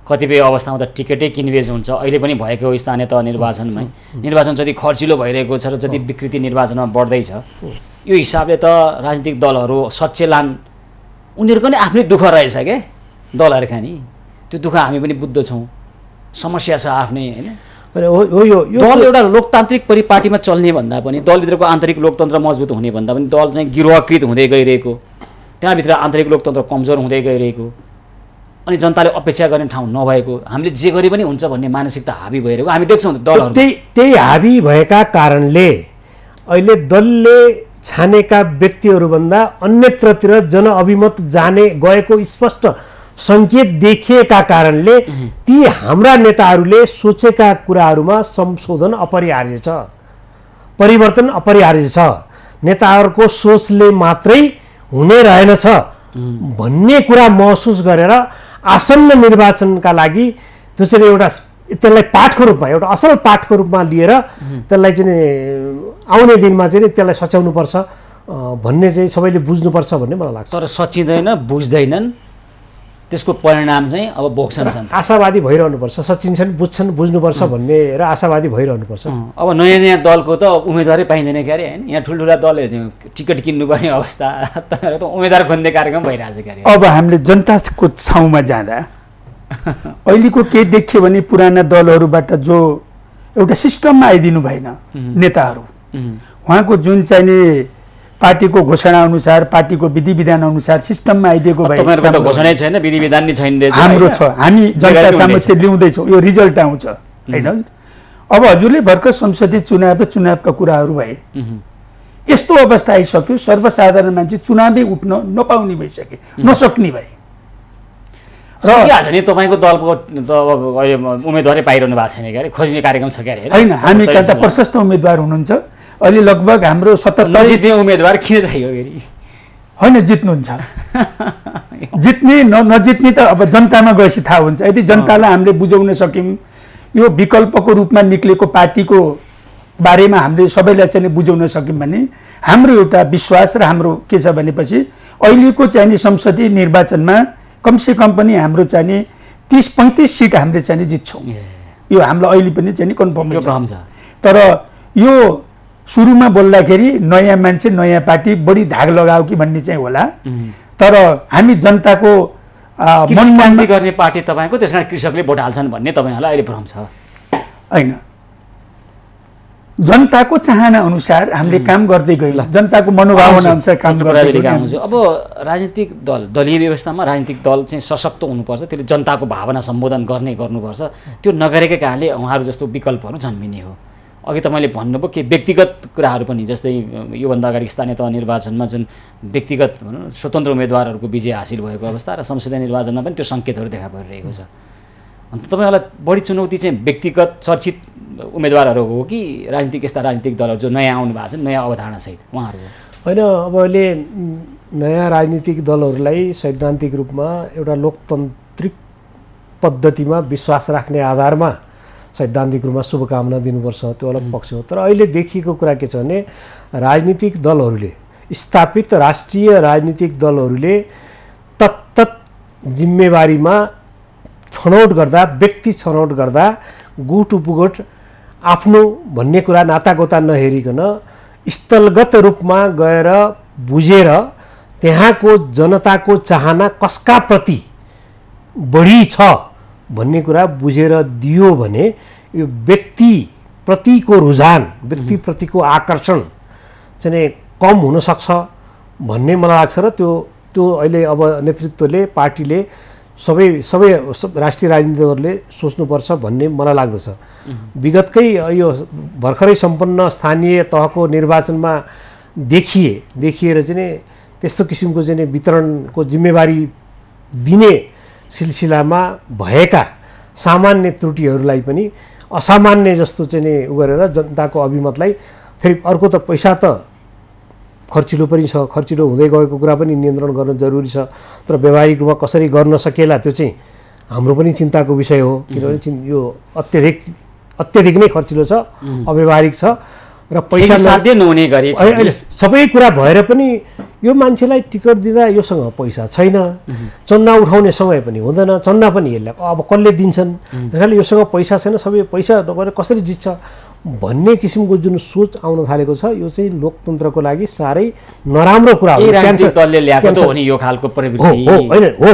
कतिपय अवस्थामा त टिकटै किनबेच हुन्छ। अहिले पनि भएको हो स्थानीय तह निर्वाचनमै। निर्वाचन जति खर्चिलो भइरहेको छ र जति विकृति निर्वाचनमा बढ्दैछ यो हिसाबले त राजनीतिक दलहरू सचेलान उनीहरूको नि आफ्नै दुःख रहेछ क्या दलहरूका नि। त्यो दुःख हामी पनि बुझ्दछौँ, समस्या छ आफ्नै होइन। दल एउटा लोकतान्त्रिक परिपाटीमा चल्ने भन्दा पनि दलभित्रको आन्तरिक लोकतन्त्र मजबुत हुने भन्दा पनि दल चाहिँ गिरोहकृत हुँदै गइरहेको, त्यहाँभित्र आन्तरिक लोकतन्त्र कमजोर हुँदै गइरहेको अनि जनताले अपेक्षा गर्ने ठाउँ नभएको, हामीले जे गरे पनि हुन्छ भन्ने मानसिकता हाबी भइरहेको हामी देख्छौँ। दलहरू त्यही हाबी भएका कारणले अहिले दलले छानेका व्यक्तिहरूभन्दा अन्यत्रतिर जनअभिमत जाने गएको स्पष्ट सङ्केत देखिएका कारणले ती हाम्रा नेताहरूले सोचेका कुराहरूमा संशोधन अपरिहार्य छ, परिवर्तन अपरिहार्य छ। नेताहरूको सोचले मात्रै हुने रहेनछ भन्ने कुरा महसुस गरेर आसन्न निर्वाचनका लागि त्यो चाहिँ एउटा त्यसलाई पाठको रूपमा एउटा असल पाठको रूपमा लिएर त्यसलाई चाहिँ आउने दिनमा चाहिँ त्यसलाई सच्याउनुपर्छ भन्ने चाहिँ सबैले बुझ्नुपर्छ भन्ने मलाई लाग्छ। तर सचिँदैन, बुझ्दैनन् त्यसको परिणाम चाहिँ अब भोग्छन् जनता। आशावादी भइरहनुपर्छ, सचिन्छन् बुझ्छन् बुझ्नुपर्छ भन्ने र आशावादी भइरहनुपर्छ। अब नयाँ नयाँ दलको त उम्मेदवारै पाइँदैन क्यारे होइन, यहाँ ठुल्ठुला दलले टिकट किन्नुपर्ने अवस्था, तपाईँहरू त उम्मेदवार खोज्ने कार्यक्रम भइरहेछ क्यारे। अब हामीले जनताको छाउमा जाँदा अहिलेको के देखियो भने पुराना दलहरूबाट जो एउटा सिस्टममा आइदिनु भएन नेताहरू, उहाँको जुन चाहिने पार्टीको घोषणा अनुसार पार्टीको विधि विधान अनुसार सिस्टममा आइदिएको भए तपाईँहरूको त घोषणै छैन, विधि विधान नै छैन। हाम्रो छ, हामी जनता समक्ष ल्याउँदैछौँ, यो रिजल्ट आउँछ होइन। अब हजुरले भर्खर संसदीय चुनावका कुराहरू भए, यस्तो अवस्था आइसक्यो सर्वसाधारण मान्छे चुनावै उठ्न नपाउने भइसके, नसक्ने भए। र आज नि तपाईँको दलको त अब अहिले उम्मेदवारै पाइरहनु भएको छैन क्यारे, खोज्ने कार्यक्रम छ क्यारे होइन। हामी कहाँ त प्रशस्त उम्मेदवार हुनुहुन्छ, अहिले लगभग हाम्रो 77 जित्ने उम्मेदवार किन चाहियो फेरि? होइन, जित्नुहुन्छ, जित्ने नजित्ने त अब जनतामा गएपछि थाहा हुन्छ। यदि जनतालाई हामीले बुझाउन सक्यौँ, यो विकल्पको रूपमा निक्लेको पार्टीको बारेमा हामीले सबैलाई चाहिँ बुझाउन सक्यौँ भने हाम्रो एउटा विश्वास र हाम्रो के छ भनेपछि अहिलेको चाहिँ संसदीय निर्वाचनमा कमसेकम पनि हाम्रो चाहिँ 30-35 सिट हामीले चाहिँ जित्छौँ। यो हामीलाई अहिले पनि चाहिँ कन्फर्म छ। तर यो सुरुमा बोल्दाखेरि नयाँ मान्छे नयाँ पार्टी बढी धाग लगाऊ कि भन्ने चाहिँ होला, तर हामी जनताको मनमान्ने गर्ने पार्टी तपाईँको, त्यस कारण कृषकले भोट हाल्छन् भन्ने तपाईँहरूलाई अहिले भ्रम छ होइन। जनताको चाहना अनुसार हामीले काम गर्दै गयौँ, जनताको मनोभावना अनुसार काम गर्दै गयौँ। अब राजनीतिक दल, दलीय व्यवस्थामा राजनीतिक दल चाहिँ सशक्त हुनुपर्छ, त्यसले जनताको भावना सम्बोधन गर्नुपर्छ। त्यो नगरेकै कारणले उहाँहरू जस्तो विकल्पहरू जन्मिने हो। अघि तपाईँले भन्नुभयो कि व्यक्तिगत कुराहरू पनि, जस्तै योभन्दा अगाडि स्थानीय तह निर्वाचनमा जुन व्यक्तिगत भनौँ स्वतन्त्र उम्मेदवारहरूको विजय हासिल भएको अवस्था र संसदीय निर्वाचनमा पनि त्यो सङ्केतहरू देखा परिरहेको छ। अन्त तपाईँहरूलाई बढी चुनौती चाहिँ व्यक्तिगत चर्चित उम्मेदवारहरू हो कि राजनीतिक यस्ता राजनीतिक दलहरू जो नयाँ आउनु भएको छ नयाँ अवधारणासहित उहाँहरू? होइन, अब अहिले नयाँ राजनीतिक दलहरूलाई सैद्धान्तिक रूपमा एउटा लोकतान्त्रिक पद्धतिमा विश्वास राख्ने आधारमा सैद्धान्तिक रूपमा शुभकामना दिनुपर्छ, त्यो अलग पक्ष हो। तर अहिले देखिएको कुरा के छ भने राजनीतिक दलहरूले, स्थापित राष्ट्रिय राजनीतिक दलहरूले तत्त जिम्मेवारीमा छनौट गर्दा, व्यक्ति छनौट गर्दा गुट उपगुट आफ्नो भन्ने कुरा नातागोता नहेरिकन स्थलगत रूपमा गएर बुझेर त्यहाँको जनताको चाहना कसका प्रति बढी छ भन्ने कुरा बुझेर दियो भने यो व्यक्तिप्रतिको रुझान, व्यक्तिप्रतिको आकर्षण चाहिँ कम हुनसक्छ भन्ने मलाई लाग्छ। र त्यो अहिले अब नेतृत्वले, पार्टीले, सबै राष्ट्रिय राजनीतिक दलहरूले सोच्नुपर्छ भन्ने मलाई लाग्दछ। विगतकै यो भर्खरै सम्पन्न स्थानीय तहको निर्वाचनमा देखिएर चाहिँ त्यस्तो किसिमको चाहिँ वितरणको जिम्मेवारी दिने सिलसिलामा भएका सामान्य त्रुटिहरूलाई पनि असामान्य जस्तो चाहिँ उ गरेर जनताको अभिमतलाई फेरि अर्को त पैसा त खर्चिलो पनि छ, खर्चिलो हुँदै गएको कुरा पनि नियन्त्रण गर्न जरुरी छ। तर व्यावहारिक रूपमा कसरी गर्न सकेला त्यो चाहिँ हाम्रो पनि चिन्ताको विषय हो, किनभने यो अत्यधिक नै खर्चिलो छ, अव्यावहारिक छ र पैसा साध्य नहुने गरी अहिले सबै कुरा भएर पनि यो मान्छेलाई टिकट दिँदा योसँग पैसा छैन, चन्दा उठाउने समय पनि हुँदैन, चन्दा पनि यसलाई अब कसले दिन्छन्, त्यसकारणले योसँग पैसा छैन, सबै पैसा नभएर कसरी जित्छ भन्ने किसिमको जुन सोच आउन थालेको छ, यो चाहिँ लोकतन्त्रको लागि साह्रै नराम्रो कुरा हो। दलले ल्याएको त हो नि यो खालको प्रवृत्ति होइन हो,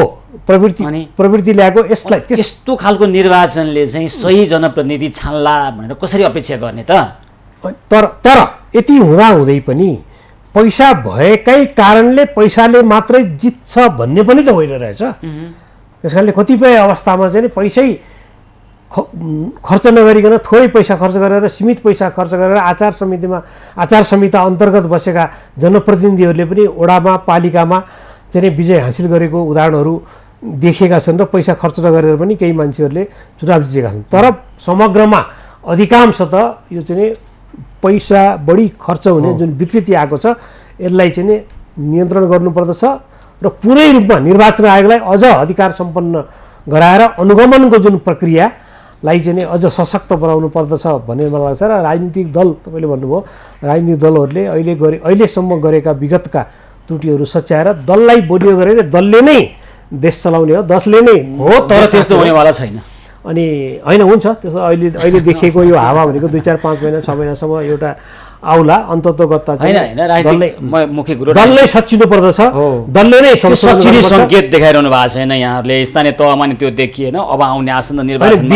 प्रवृत्ति ल्याएको यसलाई त्यस्तो खालको निर्वाचनले चाहिँ सही जनप्रतिनिधि छान्ला भनेर कसरी अपेक्षा गर्ने त? तर यति हुँदाहुँदै पनि पैसा भएकै कारणले पैसाले मात्रै जित्छ भन्ने पनि त होइन रहेछ। त्यसकारणले कतिपय अवस्थामा चाहिँ पैसै खर्च नगरिकन थोरै पैसा खर्च गरेर, सीमित पैसा खर्च गरेर आचार संहिता अन्तर्गत बसेका जनप्रतिनिधिहरूले पनि वडामा, पालिकामा चाहिँ विजय हासिल गरेको उदाहरणहरू देखेका छन् र पैसा खर्च नगरेर पनि केही मान्छेहरूले चुनाव जितेका छन्। तर समग्रमा अधिकांश त यो चाहिँ पैसा बढी खर्च हुने जुन विकृति आएको छ यसलाई चाहिँ नियन्त्रण गर्नुपर्दछ र पुरै रूपमा निर्वाचन आयोगलाई अझ अधिकार सम्पन्न गराएर अनुगमनको जुन प्रक्रियालाई चाहिँ अझ सशक्त बनाउनु पर्दछ भन्ने मलाई लाग्छ। र राजनीतिक दल, तपाईँले भन्नुभयो राजनीतिक दलहरूले अहिलेसम्म गरेका विगतका त्रुटिहरू सच्याएर दललाई बलियो गरेर दलले नै देश चलाउने हो, दलले नै हो, तर त्यस्तो हुनेवाला छैन। अनि होइन हुन्छ त्यसो अहिले देखिएको यो हावा भनेको 2, 4, 5 महिना 6 महिनासम्म एउटा आउला अन्ततोगत्ता दलले सच्चिनु पर्दछ, दलले नै सच्चिने सङ्केत देखाइरहनु भएको छैन यहाँहरूले स्थानीय तहमा नि त्यो देखिएन। अब आउने आसन्न निर्वाचन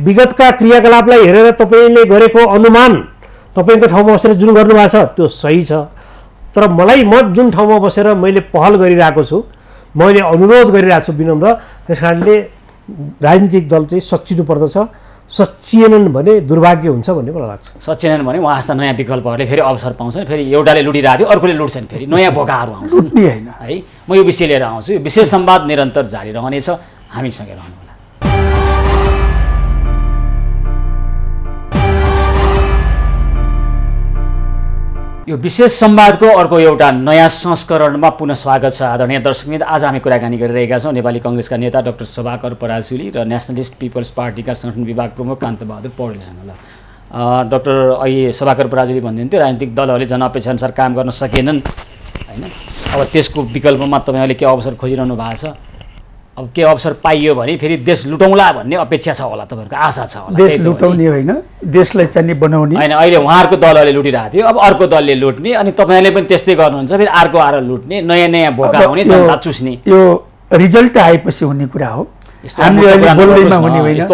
विगतका क्रियाकलापलाई हेरेर तपाईँले गरेको अनुमान तपाईँको ठाउँमा बसेर जुन गर्नुभएको छ त्यो सही छ, तर म जुन ठाउँमा बसेर मैले पहल गरिरहेको छु, मैले अनुरोध गरिरहेको छु विनम्र, त्यस कारणले राजनीतिक दल चाहिँ सच्चिनु पर्दछ। सच्चिएनन् भने दुर्भाग्य हुन्छ भन्ने मलाई लाग्छ। सच्चिएनन् भने उहाँ जस्ता नयाँ विकल्पहरूले फेरि अवसर पाउँछन्, फेरि एउटाले लुटिरहेको थियो अर्कोले लुट्छन्, फेरि नयाँ बोकाहरू आउँछन् है। म यो विषय लिएर आउँछु। यो विशेष संवाद निरन्तर जारी रहनेछ, हामीसँगै रहनु। यो विशेष संवादको अर्को एउटा नयाँ संस्करणमा पुनः स्वागत छ आदरणीय दर्शकवृन्द। आज हामी कुराकानी गरिरहेका छौँ नेपाली काङ्ग्रेसका नेता डाक्टर शोभाकर पराजुली र नेसनलिस्ट पिपल्स पार्टीका संगठन विभाग प्रमुख कान्तबहादुर पौडेलसँग। डाक्टर अहिले शोभाकर पराजुली भनिदिन्थ्यो राजनीतिक दलहरूले जनअपेक्षाअनुसार काम गर्न सकेनन् होइन, अब त्यसको विकल्पमा तपाईँहरूले के अवसर खोजिरहनु भएको छ? अब के अवसर पाइयो भने फेरि देश लुटौँला भन्ने अपेक्षा छ होला, तपाईँहरूको आशा छ होला? देश लुटाउने होइन, देशलाई चाहिँ बनाउने होइन। अहिले उहाँहरूको दलहरूले लुटिरहेको थियो, अब अर्को दलले लुट्ने, अनि तपाईँहरूले पनि त्यस्तै गर्नुहुन्छ, फेरि अर्को आएर लुट्ने, नयाँ नयाँ भोका हुने, जनता चुस्ने। यो रिजल्ट आएपछि हुने कुरा हो, यस्तो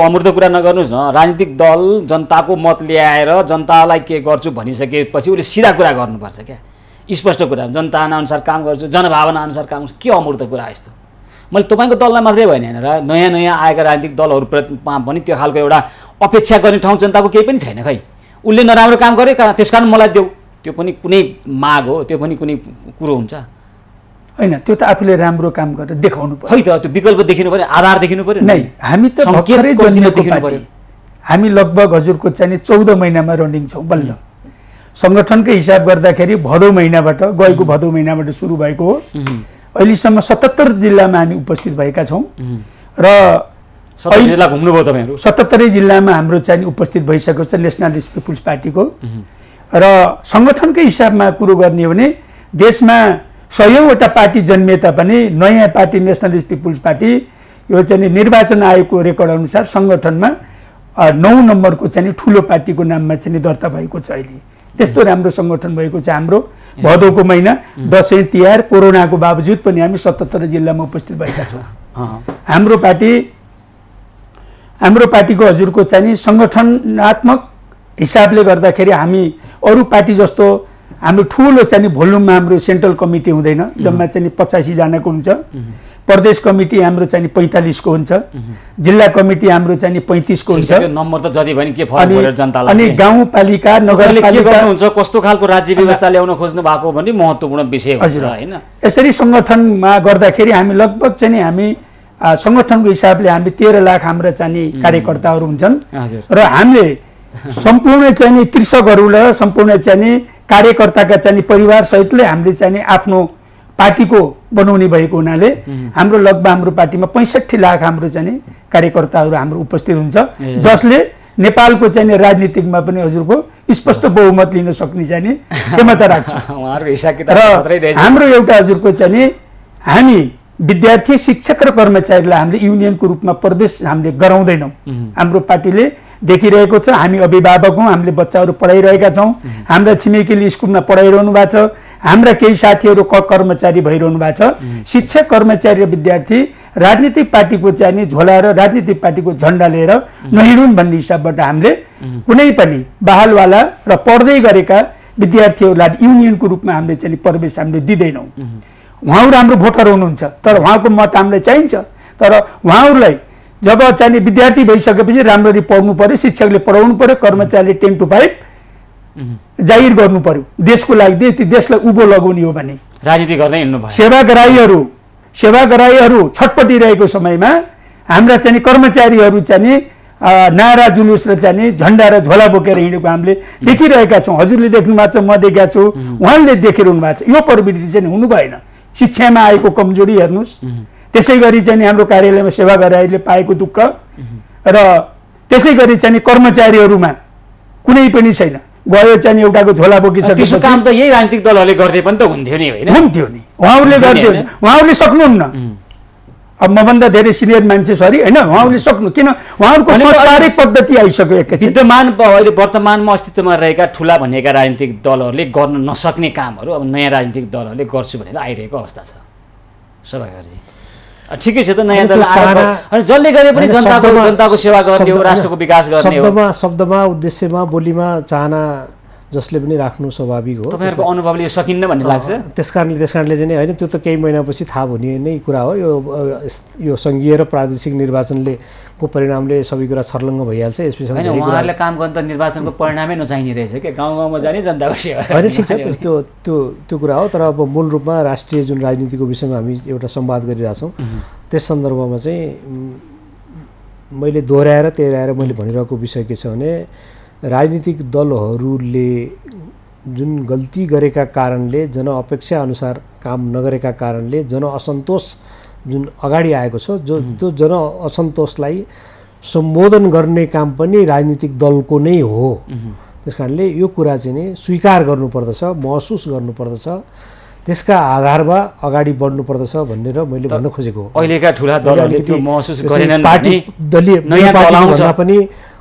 अमूर्त कुरा नगर्नुहोस् न। राजनीतिक दल जनताको मत ल्याएर जनतालाई के गर्छु भनिसकेपछि उसले सिधा कुरा गर्नुपर्छ क्या, स्पष्ट कुरा। जनता अनुसार काम गर्छु, जनभावना अनुसार काम गर्छु, के अमूर्त कुरा यस्तो? मैले तपाईँको दललाई मात्रै भएन र नयाँ नयाँ आएका राजनीतिक दलहरूमा पनि त्यो खालको एउटा अपेक्षा गर्ने ठाउँ जनताको केही पनि छैन। खै उसले नराम्रो काम गरे त्यस कारण मलाई देऊ, त्यो पनि कुनै माग हो, त्यो पनि कुनै कुरो हुन्छ होइन। त्यो त आफूले राम्रो काम गरेर देखाउनु पर्यो। खै त त्यो विकल्प देखिनु पऱ्यो, आधार देखिनु पऱ्यो। नै हामी त भर्खरै जन्मेको पार्टी, हामी लगभग हजुरको चाहिँ 14 महिनामा रनिङ छौँ बल्ल। सङ्गठनकै हिसाब गर्दाखेरि भदौ महिनाबाट, गएको भदौ महिनाबाट सुरु भएको हो। अहिलेसम्म 77 जिल्लामा हामी उपस्थित भएका छौँ र 77 जिल्लामा हाम्रो चाहिँ उपस्थित भइसकेको छ नेसनलिस्ट पिपुल्स पार्टीको। र सङ्गठनकै हिसाबमा कुरो गर्ने हो भने देशमा 100औँवटा पार्टी जन्मिए तापनि नयाँ पार्टी नेसनलिस्ट पिपुल्स पार्टी यो चाहिँ निर्वाचन आयोगको रेकर्ड अनुसार सङ्गठनमा 9 नम्बरको चाहिँ ठुलो पार्टीको नाममा चाहिँ दर्ता भएको छ। अहिले त्यस्तो राम्रो सङ्गठन भएको छ हाम्रो। भदौको महिना दसैँ तिहार कोरोनाको बावजुद पनि हामी 77 जिल्लामा उपस्थित भएका छौँ। हाम्रो पार्टीको हजुरको चाहिँ सङ्गठनात्मक हिसाबले गर्दाखेरि हामी अरू पार्टी जस्तो हाम्रो ठुलो चाहिँ भोल्युममा हाम्रो सेन्ट्रल कमिटी हुँदैन, जम्मा चाहिँ 85 जनाको हुन्छ। प्रदेश कमिटी हाम्रो चाहिँ 45 को हुन्छ, जिल्ला कमिटी हाम्रो चाहिँ 35 को हुन्छ। नम्बर त जति पनि के फरक परेर जनतालाई। अनि गाउँपालिका नगरपालिका हुन्छ कस्तो खालको राज्य व्यवस्था ल्याउन खोज्नु भएको भन्ने महत्त्वपूर्ण विषय हुन्छ हैन। यसरी सङ्गठनमा गर्दाखेरि हामी लगभग चाहिँ हामी सङ्गठनको हिसाबले हामी 13 लाख हाम्रा चाहिँ कार्यकर्ताहरू हुन्छन् र हामीले सम्पूर्ण चाहिँ कृषकहरूलाई सम्पूर्ण चाहिँ कार्यकर्ताका चाहिँ परिवार सहितले हामीले चाहिँ आफ्नो पार्टीको बनाउने भएको हुनाले हाम्रो लगभग हाम्रो पार्टीमा 65 लाख हाम्रो चाहिँ कार्यकर्ताहरू हाम्रो उपस्थित हुन्छ, जसले नेपालको चाहिँ राजनीतिकमा पनि हजुरको स्पष्ट बहुमत लिन सक्ने चाहिँ क्षमता राख्छ। र हाम्रो एउटा हजुरको चाहिँ हामी विद्यार्थी शिक्षक र कर्मचारीलाई हामीले युनियनको रूपमा प्रवेश हामीले गराउँदैनौँ। हाम्रो पार्टीले देखिरहेको छ, हामी अभिभावक हौँ, हामीले बच्चाहरू पढाइरहेका छौँ, हाम्रा छिमेकीले स्कुलमा पढाइरहनु भएको छ, हाम्रा केही साथीहरू कर्मचारी भइरहनु भएको छ। शिक्षक कर्मचारी र विद्यार्थी राजनीतिक पार्टीको चाहिँ झोला र राजनीतिक पार्टीको झन्डा लिएर नहिँडुन् भन्ने हिसाबबाट हामीले कुनै पनि बहालवाला र पढ्दै गरेका विद्यार्थीहरूलाई युनियनको रूपमा हामीले चाहिँ प्रवेश हामीले दिँदैनौँ। उहाँहरू हाम्रो भोटर हुनुहुन्छ, तर उहाँको मत हामीलाई चाहिन्छ। तर उहाँहरूलाई जब चाहिँ विद्यार्थी भइसकेपछि राम्ररी पढ्नु पर्यो, शिक्षकले पढाउनु पर्यो, कर्मचारीले 10 to 5 जाहिर गर्नु पर्यो देशको लागि, देशलाई उभो लगाउने हो भने राजनीति गर्दै हिँड्नु भयो। सेवाग्राहीहरू छटपटिरहेको समयमा हाम्रा चाहिँ कर्मचारीहरू चाहिँ नारा जुलुस र चाहिँ झन्डा र झोला बोकेर हिँडेको हामीले देखिरहेका छौँ। हजुरले देख्नु भएको छ, म देखेका छु, उहाँले देखिरहनु भएको छ। यो प्रवृत्ति चाहिँ हुनु भएन। शिक्षामा आएको कमजोरी हेर्नुहोस्, त्यसै गरी चाहिँ हाम्रो कार्यालयमा सेवाग्राहीले पाएको दुःख र त्यसै गरी चाहिँ कर्मचारीहरूमा कुनै पनि छैन। गयो चाहिँ एउटाको झोला बोकिसकेपछि काम त यही राजनीतिक दलहरूले गर्दै पनि त हुन्थ्यो नि, होइन? हुन्थ्यो नि, उहाँहरूले गर्दै, उहाँहरूले सक्नुहुन्न। अब मभन्दा धेरै सिनियर मान्छे सरी होइन उहाँहरूले सक्नु किन उहाँहरूको संस्कारै पद्धति आइसक्यो एकैछिन। विद्यमान अहिले वर्तमानमा अस्तित्वमा रहेका ठुला भनिएका राजनीतिक दलहरूले गर्न नसक्ने कामहरू अब नयाँ राजनीतिक दलहरूले गर्छु भनेर आइरहेको अवस्था छ सभागारजी। ठिकै छ त नयाँ दल आएर जसले गरे पनि जनताको सेवा गर्ने हो, राष्ट्रको विकास गर्ने हो। शब्दमा उद्देश्यमा बोलीमा चाहना जसले पनि राख्नु स्वाभाविक हो। तपाईँहरूको अनुभवले सकिन्न भन्ने लाग्छ। त्यसकारणले चाहिँ होइन त्यो त केही महिनापछि थाहा हुने नै कुरा हो। यो सङ्घीय र प्रादेशिक निर्वाचनले को परिणामले सबै कुरा छर्लङ्ग भइहाल्छ। यसपछि होइन उहाँहरूले काम गर्न त निर्वाचनको परिणामै नचाहिने रहेछ क्या, गाउँ गाउँमा जाने जनताको सेवा होइन। ठिक छ त्यो कुरा हो, तर अब मूल रूपमा राष्ट्रिय जुन राजनीतिको विषयमा हामी एउटा संवाद गरिरहेछौँ त्यस सन्दर्भमा चाहिँ मैले दोहोऱ्याएर मैले भनिरहेको विषय के छ भने राजनीतिक दलहरूले जुन गल्ती गरेका कारणले जनअपेक्षा अनुसार काम नगरेका कारणले जनअसन्तोष जुन अगाडि आएको छ त्यो जनअसन्तोषलाई सम्बोधन गर्ने काम पनि राजनीतिक दलको नै हो। त्यस कारणले यो कुरा चाहिँ नि स्वीकार गर्नुपर्दछ, महसुस गर्नुपर्दछ, त्यसका आधारमा अगाडि बढ्नुपर्दछ भनेर मैले भन्न खोजेको हो। अहिलेका ठुला दलहरूले त्यो महसुस गरेनन्। पार्टी दलीय नयाँ भन्दा पनि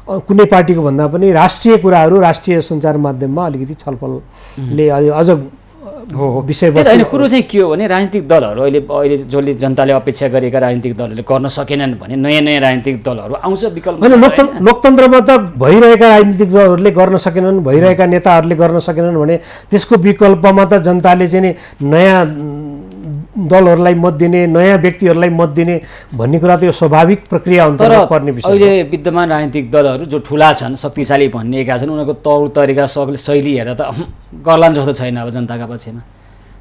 कुनै पार्टीको भन्दा पनि राष्ट्रिय कुराहरू राष्ट्रिय सञ्चार माध्यममा अलिकति छलफलले अझ विषयवस्तु होइन। कुरो चाहिँ के हो भने राजनीतिक दलहरू अहिले जसले जनताले अपेक्षा गरेका राजनीतिक दलहरूले गर्न सकेनन् भने नयाँ नयाँ राजनीतिक दलहरू आउँछ विकल्प। होइन लोकतन्त्रमा त भइरहेका राजनीतिक दलहरूले गर्न सकेनन्, भइरहेका नेताहरूले गर्न सकेनन् भने त्यसको विकल्पमा त जनताले चाहिँ नि नयाँ दलहरूलाई मत दिने, नयाँ व्यक्तिहरूलाई मत दिने भन्ने कुरा त यो स्वाभाविक प्रक्रिया अन्तर्गत पर्ने विषय। अहिले विद्यमान राजनीतिक दलहरू जो ठुला छन्, शक्तिशाली भनिएका छन्, उनीहरूको तौर तरिका शैली हेर्दा त गर्लान् जस्तो छैन। अब जनताका पक्षमा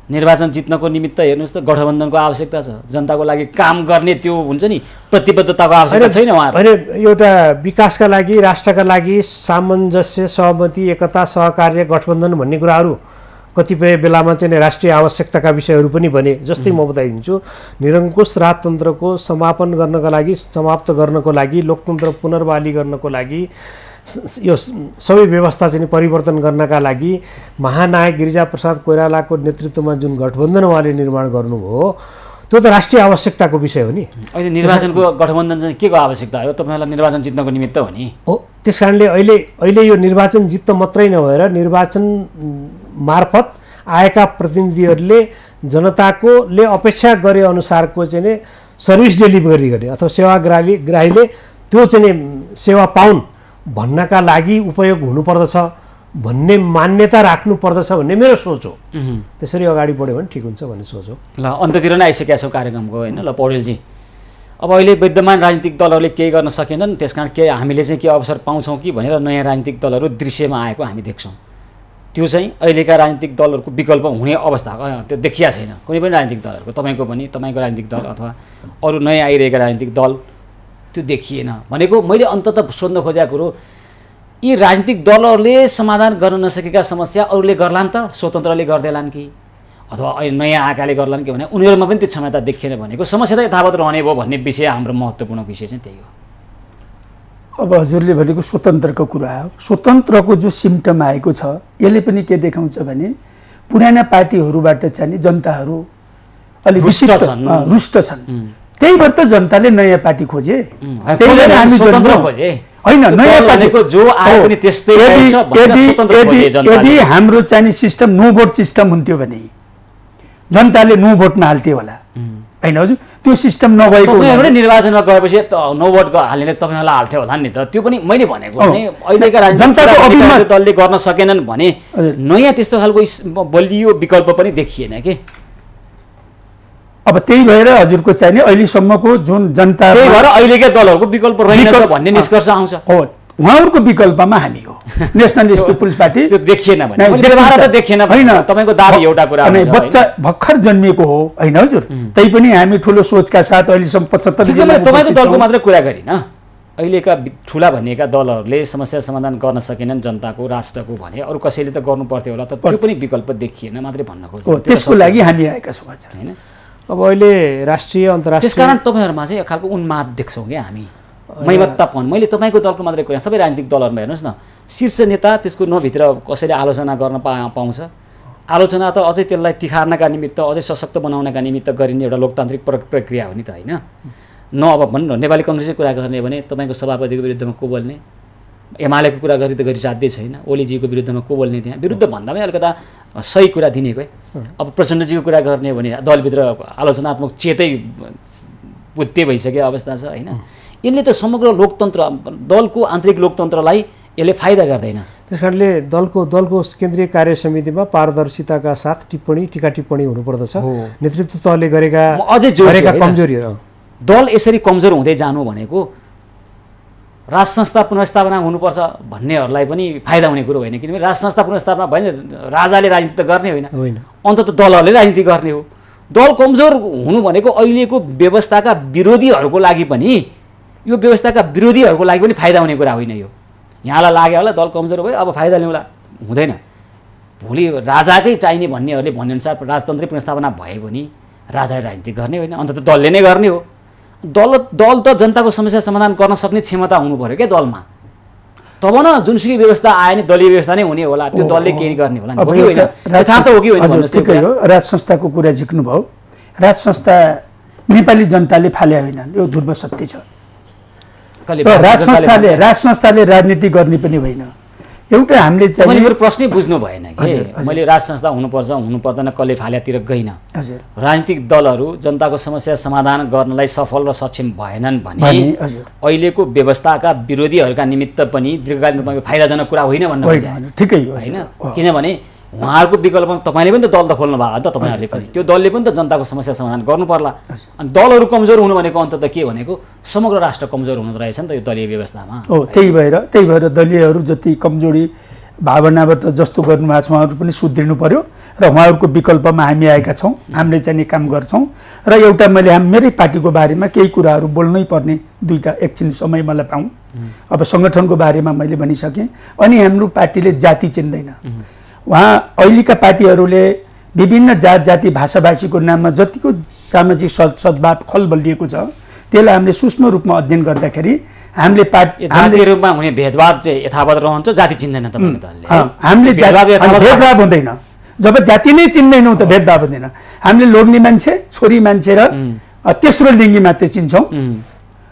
निर्वाचन जित्नको निमित्त हेर्नुहोस् त गठबन्धनको आवश्यकता छ, जनताको लागि काम गर्ने त्यो हुन्छ नि प्रतिबद्धताको आवश्यकता छैन। उहाँहरू होइन एउटा विकासका लागि, राष्ट्रका लागि सामञ्जस्य, सहमति, एकता, सहकार्य, गठबन्धन भन्ने कुराहरू कतिपय बेलामा चाहिँ राष्ट्रिय आवश्यकताका विषयहरू पनि भने। जस्तै म बताइदिन्छु, निरङ्कुश राजतन्त्रको समापन गर्नको लागि, समाप्त गर्नको लागि, लोकतन्त्र पुनर्बहाली गर्नको लागि, यो सबै व्यवस्था चाहिँ परिवर्तन गर्नका लागि महानायक गिरिजाप्रसाद कोइरालाको नेतृत्वमा जुन गठबन्धन उहाँले निर्माण गर्नुभयो त्यो त राष्ट्रिय आवश्यकताको विषय हो नि। अहिले निर्वाचनको गठबन्धन चाहिँ के को आवश्यकता हो? तपाईँहरूलाई निर्वाचन जित्नको निमित्त हो नि हो। त्यस कारणले अहिले यो निर्वाचन जित्न मात्रै नभएर निर्वाचन मार्फत आएका प्रतिनिधिहरूले जनताकोले अपेक्षा गरे अनुसारको चाहिँ नि सर्भिस डेलिभरी गर्ने अथवा सेवाग्राहीले त्यो चाहिँ सेवा पाउन् भन्नका लागि उपयोग हुनुपर्दछ भन्ने मान्यता राख्नुपर्दछ भन्ने मेरो सोच हो। त्यसरी अगाडि बढ्यो भने ठिक हुन्छ भन्ने सोच हो। ल अन्ततिर नै आइसकेका छौँ कार्यक्रमको होइन। ल पौडेलजी, अब अहिले विद्यमान राजनीतिक दलहरूले केही गर्न सकेनन्, त्यसकारण के हामीले चाहिँ के अवसर पाउँछौँ कि भनेर नयाँ राजनीतिक दलहरू दृश्यमा आएको हामी देख्छौँ। त्यो चाहिँ अहिलेका राजनीतिक दलहरूको विकल्प हुने अवस्था त्यो देखिया छैन कुनै पनि राजनीतिक दलहरूको। तपाईँको राजनीतिक दल अथवा अरू नयाँ आइरहेका राजनीतिक दल त्यो देखिएन भनेको मैले अन्ततः सोध्न खोजेको कुरो, यी राजनीतिक दलहरूले समाधान गर्न नसकेका समस्या अरूले गर्लान् त, स्वतन्त्रले गर्दैलान् कि अथवा अहिले नयाँ आँखाले गर्लान् कि भने उनीहरूमा पनि त्यो क्षमता देखिएन भनेको समस्या त यथावत रहने भयो भन्ने विषय हाम्रो महत्त्वपूर्ण विषय चाहिँ त्यही हो। अब हजुरले भनेको स्वतन्त्रको कुरा हो। स्वतन्त्रको जो सिम्टम आएको छ यसले पनि के देखाउँछ भने पुराना पार्टीहरूबाट चाहिँ जनताहरू अलिक रुष्ट छन्। त्यही भएर त जनताले नयाँ पार्टी खोजे, त्यही भएर हामी स्वतन्त्र खोजे होइन नयाँ पार्टीको जो आए पनि त्यस्तै रहेछ भनेर स्वतन्त्र खोजे जनताले। यदि हाम्रो चाहिँ सिस्टम नो भोट सिस्टम हुन्थ्यो भने जनताले नो भोटमा हाल्थ्यो होला होइन हजुर। त्यो सिस्टम नभएको तपाईँहरूले निर्वाचनमा गएपछि नो भोट हाल्नेले तपाईँहरूलाई हाल्थ्यो होला नि त। त्यो पनि मैले भनेको चाहिँ अहिलेका राजनीतिक दलले गर्न सकेनन् भने नयाँ त्यस्तो खालको बलियो विकल्प पनि देखिएन के। अब त्यही भएर हजुरको चाहिने अहिलेसम्मको जुन जनता, त्यही भएर अहिलेकै दलहरूको विकल्प रहेनछ भन्ने निष्कर्ष आउँछ। हो उहाँहरूको विकल्पमा हामी हो नेसनलिस्ट पिपुल्स पार्टी। त्यो देखिएन भने देखिएन होइन। तपाईँको दाबी एउटा कुरा बच्चा भर्खर जन्मिएको हो होइन हजुर, त्यही पनि हामी ठुलो सोचका साथ अहिलेसम्म 75 तपाईँको दलको मात्रै कुरा गरिन। अहिलेका ठुला भनिएका दलहरूले समस्या समाधान गर्न सकेनन् जनताको, राष्ट्रको भने अरू कसैले त गर्नु पर्थ्यो होला, त त्यो पनि विकल्प देखिएन मात्रै भन्न खोज्छ। त्यसको लागि हामी आएका छौँ हजुर होइन। अब अहिले राष्ट्रिय अन्तर्राष्ट्रिय त्यसकारण तपाईँहरूमा चाहिँ एक खालको उन्माद देख्छौँ क्या हामी, मैमत्तापन। मैले तपाईँको दलको मात्रै कुरा, सबै राजनीतिक दलहरूमा हेर्नुहोस् न, शीर्ष नेता त्यसको नभित्र कसैले आलोचना गर्न पाउँछ, आलोचना त अझै त्यसलाई तिखार्नका निमित्त अझै सशक्त बनाउनका निमित्त गरिने एउटा लोकतान्त्रिक प्रक्रिया हो नि त होइन। न अब भन्नु नेपाली कङ्ग्रेसको कुरा गर्ने भने तपाईँको सभापतिको विरुद्धमा को बोल्ने, एमालेको कुरा गरी त गरिसाध्यै छैन, ओलीजीको विरुद्धमा को बोल्ने, त्यहाँ विरुद्ध भन्दा पनि अलिकता सही कुरा दिनेको है। अब प्रचण्डजीको कुरा गर्ने भने दलभित्र आलोचनात्मक चेतै पुत्ते भइसकेको अवस्था छ होइन। यसले त समग्र लोकतन्त्र दलको आन्तरिक लोकतन्त्रलाई यसले फाइदा गर्दैन। त्यस कारणले दलको केन्द्रीय कार्य समितिमा पारदर्शिताका साथ टीका टिप्पणी हुनुपर्दछ। नेतृत्व तहले गरेका कमजोरीहरू, दल यसरी कमजोर हुँदै जानु भनेको राज संस्था पुनर्स्थापना हुनुपर्छ भन्नेहरूलाई पनि फाइदा हुने कुरो होइन। किनभने राज संस्था पुनर्स्थापना भएन, राजाले राजनीति त गर्ने होइन, अन्तत दलहरूले राजनीति गर्ने हो। दल कमजोर हुनु भनेको अहिलेको व्यवस्थाका विरोधीहरूको लागि पनि, यो व्यवस्थाका विरोधीहरूको लागि पनि फाइदा हुने कुरा होइन। यो यहाँलाई लाग्यो होला दल कमजोर भयो अब फाइदा ल्याउँला, हुँदैन। भोलि राजाकै चाहिने भन्नेहरूले भनेअनुसार राजतन्त्रिक पुनर्स्थापना भए पनि राजाले राजनीति गर्ने होइन, अन्तत दलले नै गर्ने हो। दल त जनताको समस्या समाधान गर्न सक्ने क्षमता हुनु पऱ्यो क्या दलमा, तब न जुनसुकै व्यवस्था आयो नि दलीय व्यवस्था नै हुने होला, त्यो दलले केही गर्ने होला। ठिकै हो, राज संस्थाको कुरा झिक्नुभयो। राज संस्था नेपाली जनताले फाले होइन, यो ध्रुव सत्य छ। राज संस्थाले राजनीति गर्ने पनि होइन। एउटा हामीले चाहिँ मैले प्रश्नै बुझ्नु भएन कि मैले राज संस्था हुनुपर्छ हुनु पर्दैन कसले फाल्यातिर गइन। राजनीतिक दलहरू जनताको समस्या समाधान गर्नलाई सफल र सक्षम भएनन् भने अहिलेको व्यवस्थाका विरोधीहरूका निमित्त पनि दीर्घकालीन रूपमा फाइदाजनक कुरा होइन भन्न ठिकै हो होइन। किनभने उहाँहरूको विकल्पमा तपाईँले पनि त दल त खोल्नु भएको हो त, तपाईँहरूले पनि त्यो दलले पनि त जनताको समस्या समाधान गर्नु पर्ला। अनि दलहरू कमजोर हुनु भनेको अन्त के भनेको समग्र राष्ट्र कमजोर हुँदो रहेछ नि त यो दलीय व्यवस्थामा। हो, त्यही भएर दलीयहरू जति कमजोरी भावनाबाट जस्तो गर्नुभएको छ उहाँहरू पनि सुध्रिनु पर्यो र उहाँहरूको विकल्पमा हामी आएका छौँ, हामीले चाहिँ काम गर्छौँ। र एउटा मैले मेरै पार्टीको बारेमा केही कुराहरू बोल्नै पर्ने दुईवटा एकछिन समय मलाई पाऊँ। अब सङ्गठनको बारेमा मैले भनिसकेँ। अनि हाम्रो पार्टीले जाति चिन्दैन। उहाँ अहिलेका पार्टीहरूले विभिन्न जात जाति भाषाभाषीको नाममा जतिको सामाजिक सद्भाव खलबलिएको छ त्यसलाई हामीले सूक्ष्म रूपमा अध्ययन गर्दाखेरि हामीले जातीय रूपमा हुने भेदभाव चाहिँ यथावत रहन्छ, जाति चिन्दैन तपाईहरुले। हामीले भेदभाव हुँदैन। जब जाति नै चिन्दैनौँ त भेदभाव हुँदैन। हामीले लोग्ने मान्छे, छोरी मान्छे र तेस्रो लिङ्गी मात्रै चिन्छौँ।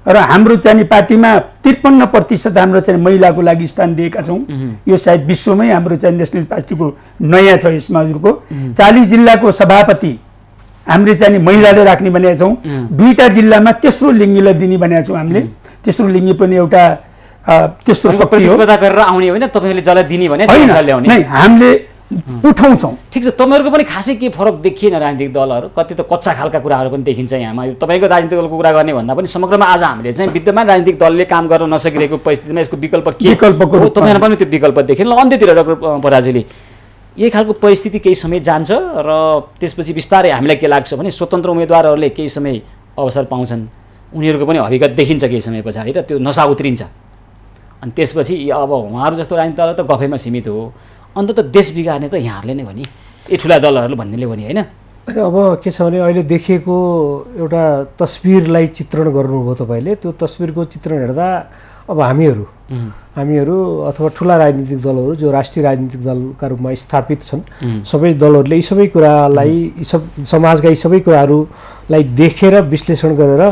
र हाम्रो चाहिँ पार्टीमा 53% हाम्रो चाहिँ महिलाको लागि स्थान दिएका छौँ। यो सायद विश्वमै हाम्रो चाहिँ नेसनल पार्टीको नयाँ छ। यसमा हजुरको 40 जिल्लाको सभापति हामीले चाहिँ महिलाले राख्ने भनेका छौँ। 2टा जिल्लामा तेस्रो लिङ्गीलाई दिने भनेका छौँ हामीले। तेस्रो लिङ्गी पनि एउटा तेस्रो शक्ति हो। प्रतिस्पर्धा गरेर आउने होइन, तपाईहरुले जसलाई दिने भने ल्याउने। नै हामीले उठाउँछौँ। ठिक छ, तपाईहरुको पनि खासै के फरक देखिएन राजनीतिक दलहरू, कति त कच्चा खालका कुराहरू पनि देखिन्छ यहाँमा। तपाईको राजनीतिक दलको कुरा गर्ने भन्दा पनि समग्रमा आज हामीले चाहिँ विद्यमान राजनीतिक दलले काम गर्न नसकिरहेको परिस्थितिमा यसको विकल्प के हो तपाईहरुले पनि त्यो विकल्प देखेन। ल अन्त्यतिर डाक्टर पराजुली यही खालको परिस्थिति केही समय जान्छ र त्यसपछि बिस्तारै हामीलाई के लाग्छ भने स्वतन्त्र उम्मेदवारहरूले केही समय अवसर पाउँछन्, उनीहरूको पनि हकीकत देखिन्छ केही समय पछाडि र त्यो नशा उत्रिन्छ। अनि त्यसपछि अब उहाँहरू जस्तो राजनीतिक दल त गफैमा सीमित हो, अन्त त देश बिगार्ने त यहाँहरूले नै हो नि, यी ठुला दलहरूले भन्नेले हो नि होइन। अब के छ भने अहिले देखिएको एउटा तस्बिरलाई चित्रण गर्नुभयो तपाईँले। त्यो तस्बिरको चित्रण हेर्दा अब हामीहरू अथवा ठुला राजनीतिक दलहरू जो राष्ट्रिय राजनीतिक दलका रूपमा स्थापित छन्, सबै दलहरूले यी सबै कुरालाई समाजका यी सबै कुराहरूलाई देखेर विश्लेषण गरेर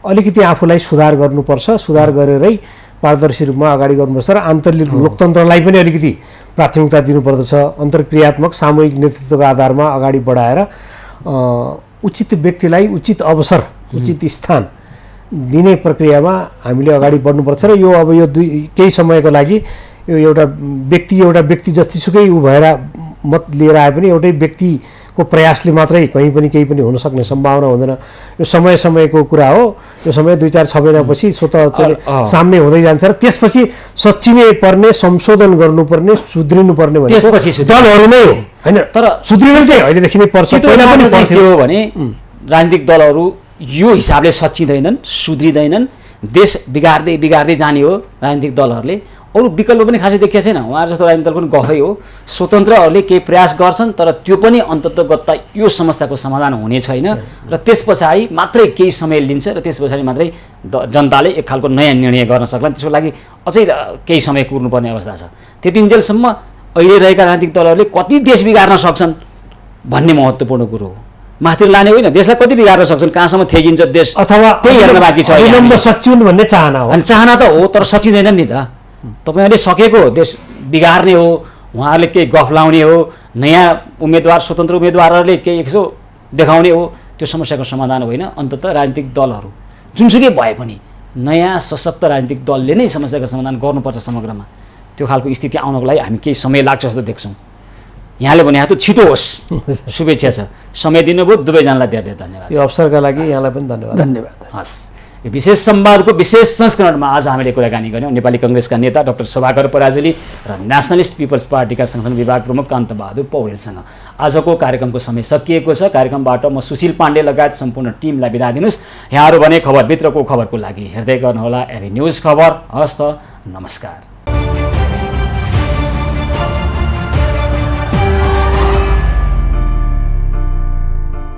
अलिकति आफूलाई सुधार गर्नुपर्छ। सुधार गरेरै पारदर्शी रूपमा अगाडि गर्नुपर्छ र आन्तरिक लोकतन्त्रलाई पनि अलिकति प्राथमिकता दिनुपर्दछ। अन्तर्क्रियात्मक सामूहिक नेतृत्वको आधारमा अगाडि बढाएर उचित व्यक्तिलाई उचित अवसर, उचित स्थान दिने प्रक्रियामा हामीले अगाडि बढ्नुपर्छ। र यो अब यो केही समयको लागि यो एउटा व्यक्ति जतिसुकै ऊ भएर मत लिएर आए पनि एउटै व्यक्तिको प्रयासले मात्रै कहीँ पनि केही पनि हुन सक्ने सम्भावना हुँदैन। यो समयको कुरा हो। यो समय 2-4 6 महिनापछि स्वतः सामने हुँदै जान्छ र त्यसपछि सच्चिनै पर्ने, संशोधन गर्नुपर्ने, सुध्रिनुपर्ने भनेको दलहरू नै हो होइन। तर सुध्रिनु चाहिँ अहिलेदेखि नै पर्छ। पहिला पनि के हो भने राजनीतिक दलहरू यो हिसाबले सच्चिँदैनन्, सुध्रिँदैनन्, देश बिगार्दै जाने हो राजनीतिक दलहरूले। अरू विकल्प पनि खासै देखिएको छैन। उहाँहरू जस्तो राजनीतिक दल पनि गफै हो। स्वतन्त्रहरूले केही प्रयास गर्छन् तर त्यो पनि अन्ततगत यो समस्याको समाधान हुने छैन र त्यस पछाडि मात्रै केही समय लिन्छ र त्यस पछाडि मात्रै जनताले एक खालको नयाँ निर्णय गर्न सक्लान्। त्यसको लागि अझै केही समय कुर्नुपर्ने अवस्था छ। त्यतिन्जेलसम्म अहिले रहेका राजनीतिक दलहरूले कति देश बिगार्न सक्छन् भन्ने महत्त्वपूर्ण कुरो हो। माथि लाने होइन, देशलाई कति बिगार्न सक्छन्, कहाँसम्म थेगिन्छ देश, अथवा त्यही हेर्न बाँकी छ। अविलम्ब सचिउन् भन्ने चाहना हो। अनि चाहना त हो, तर सचिँदैन नि त। तपाईँहरूले सकेको देश बिगार्ने हो, उहाँहरूले केही गफ लाउने हो, नयाँ उम्मेदवार स्वतन्त्र उम्मेदवारहरूले केही यसो देखाउने हो, त्यो समस्याको समाधान होइन। अन्ततः राजनीतिक दलहरू जुनसुकै भए पनि नयाँ सशक्त राजनीतिक दलले नै समस्याको समाधान गर्नुपर्छ समग्रमा। त्यो खालको स्थिति आउनको लागि हामी केही समय लाग्छ जस्तो देख्छौँ। यहाँले भने त छिटो होस्, शुभेच्छा छ। समय दिनुभयो, दुवैजनालाई धेरै धेरै धन्यवाद। यो अवसरका लागि यहाँलाई पनि धन्यवाद। धन्यवाद। हस्, यो विशेष संवादको विशेष संस्करणमा आज हामीले कुराकानी गऱ्यौँ नेपाली कङ्ग्रेसका नेता डाक्टर शोभाकर पराजुली र नेसनलिस्ट पिपल्स पार्टीका संगठन विभाग प्रमुख कान्तबहादुर पौडेलसँग। आजको कार्यक्रमको समय सकिएको छ। कार्यक्रमबाट म सुशील पाण्डे लगायत सम्पूर्ण टिमलाई बिदा दिनुहोस्। यहाँहरू भने खबरभित्रको खबरको लागि हेर्दै गर्नुहोला एभी न्युज खबर। हस् त, नमस्कार।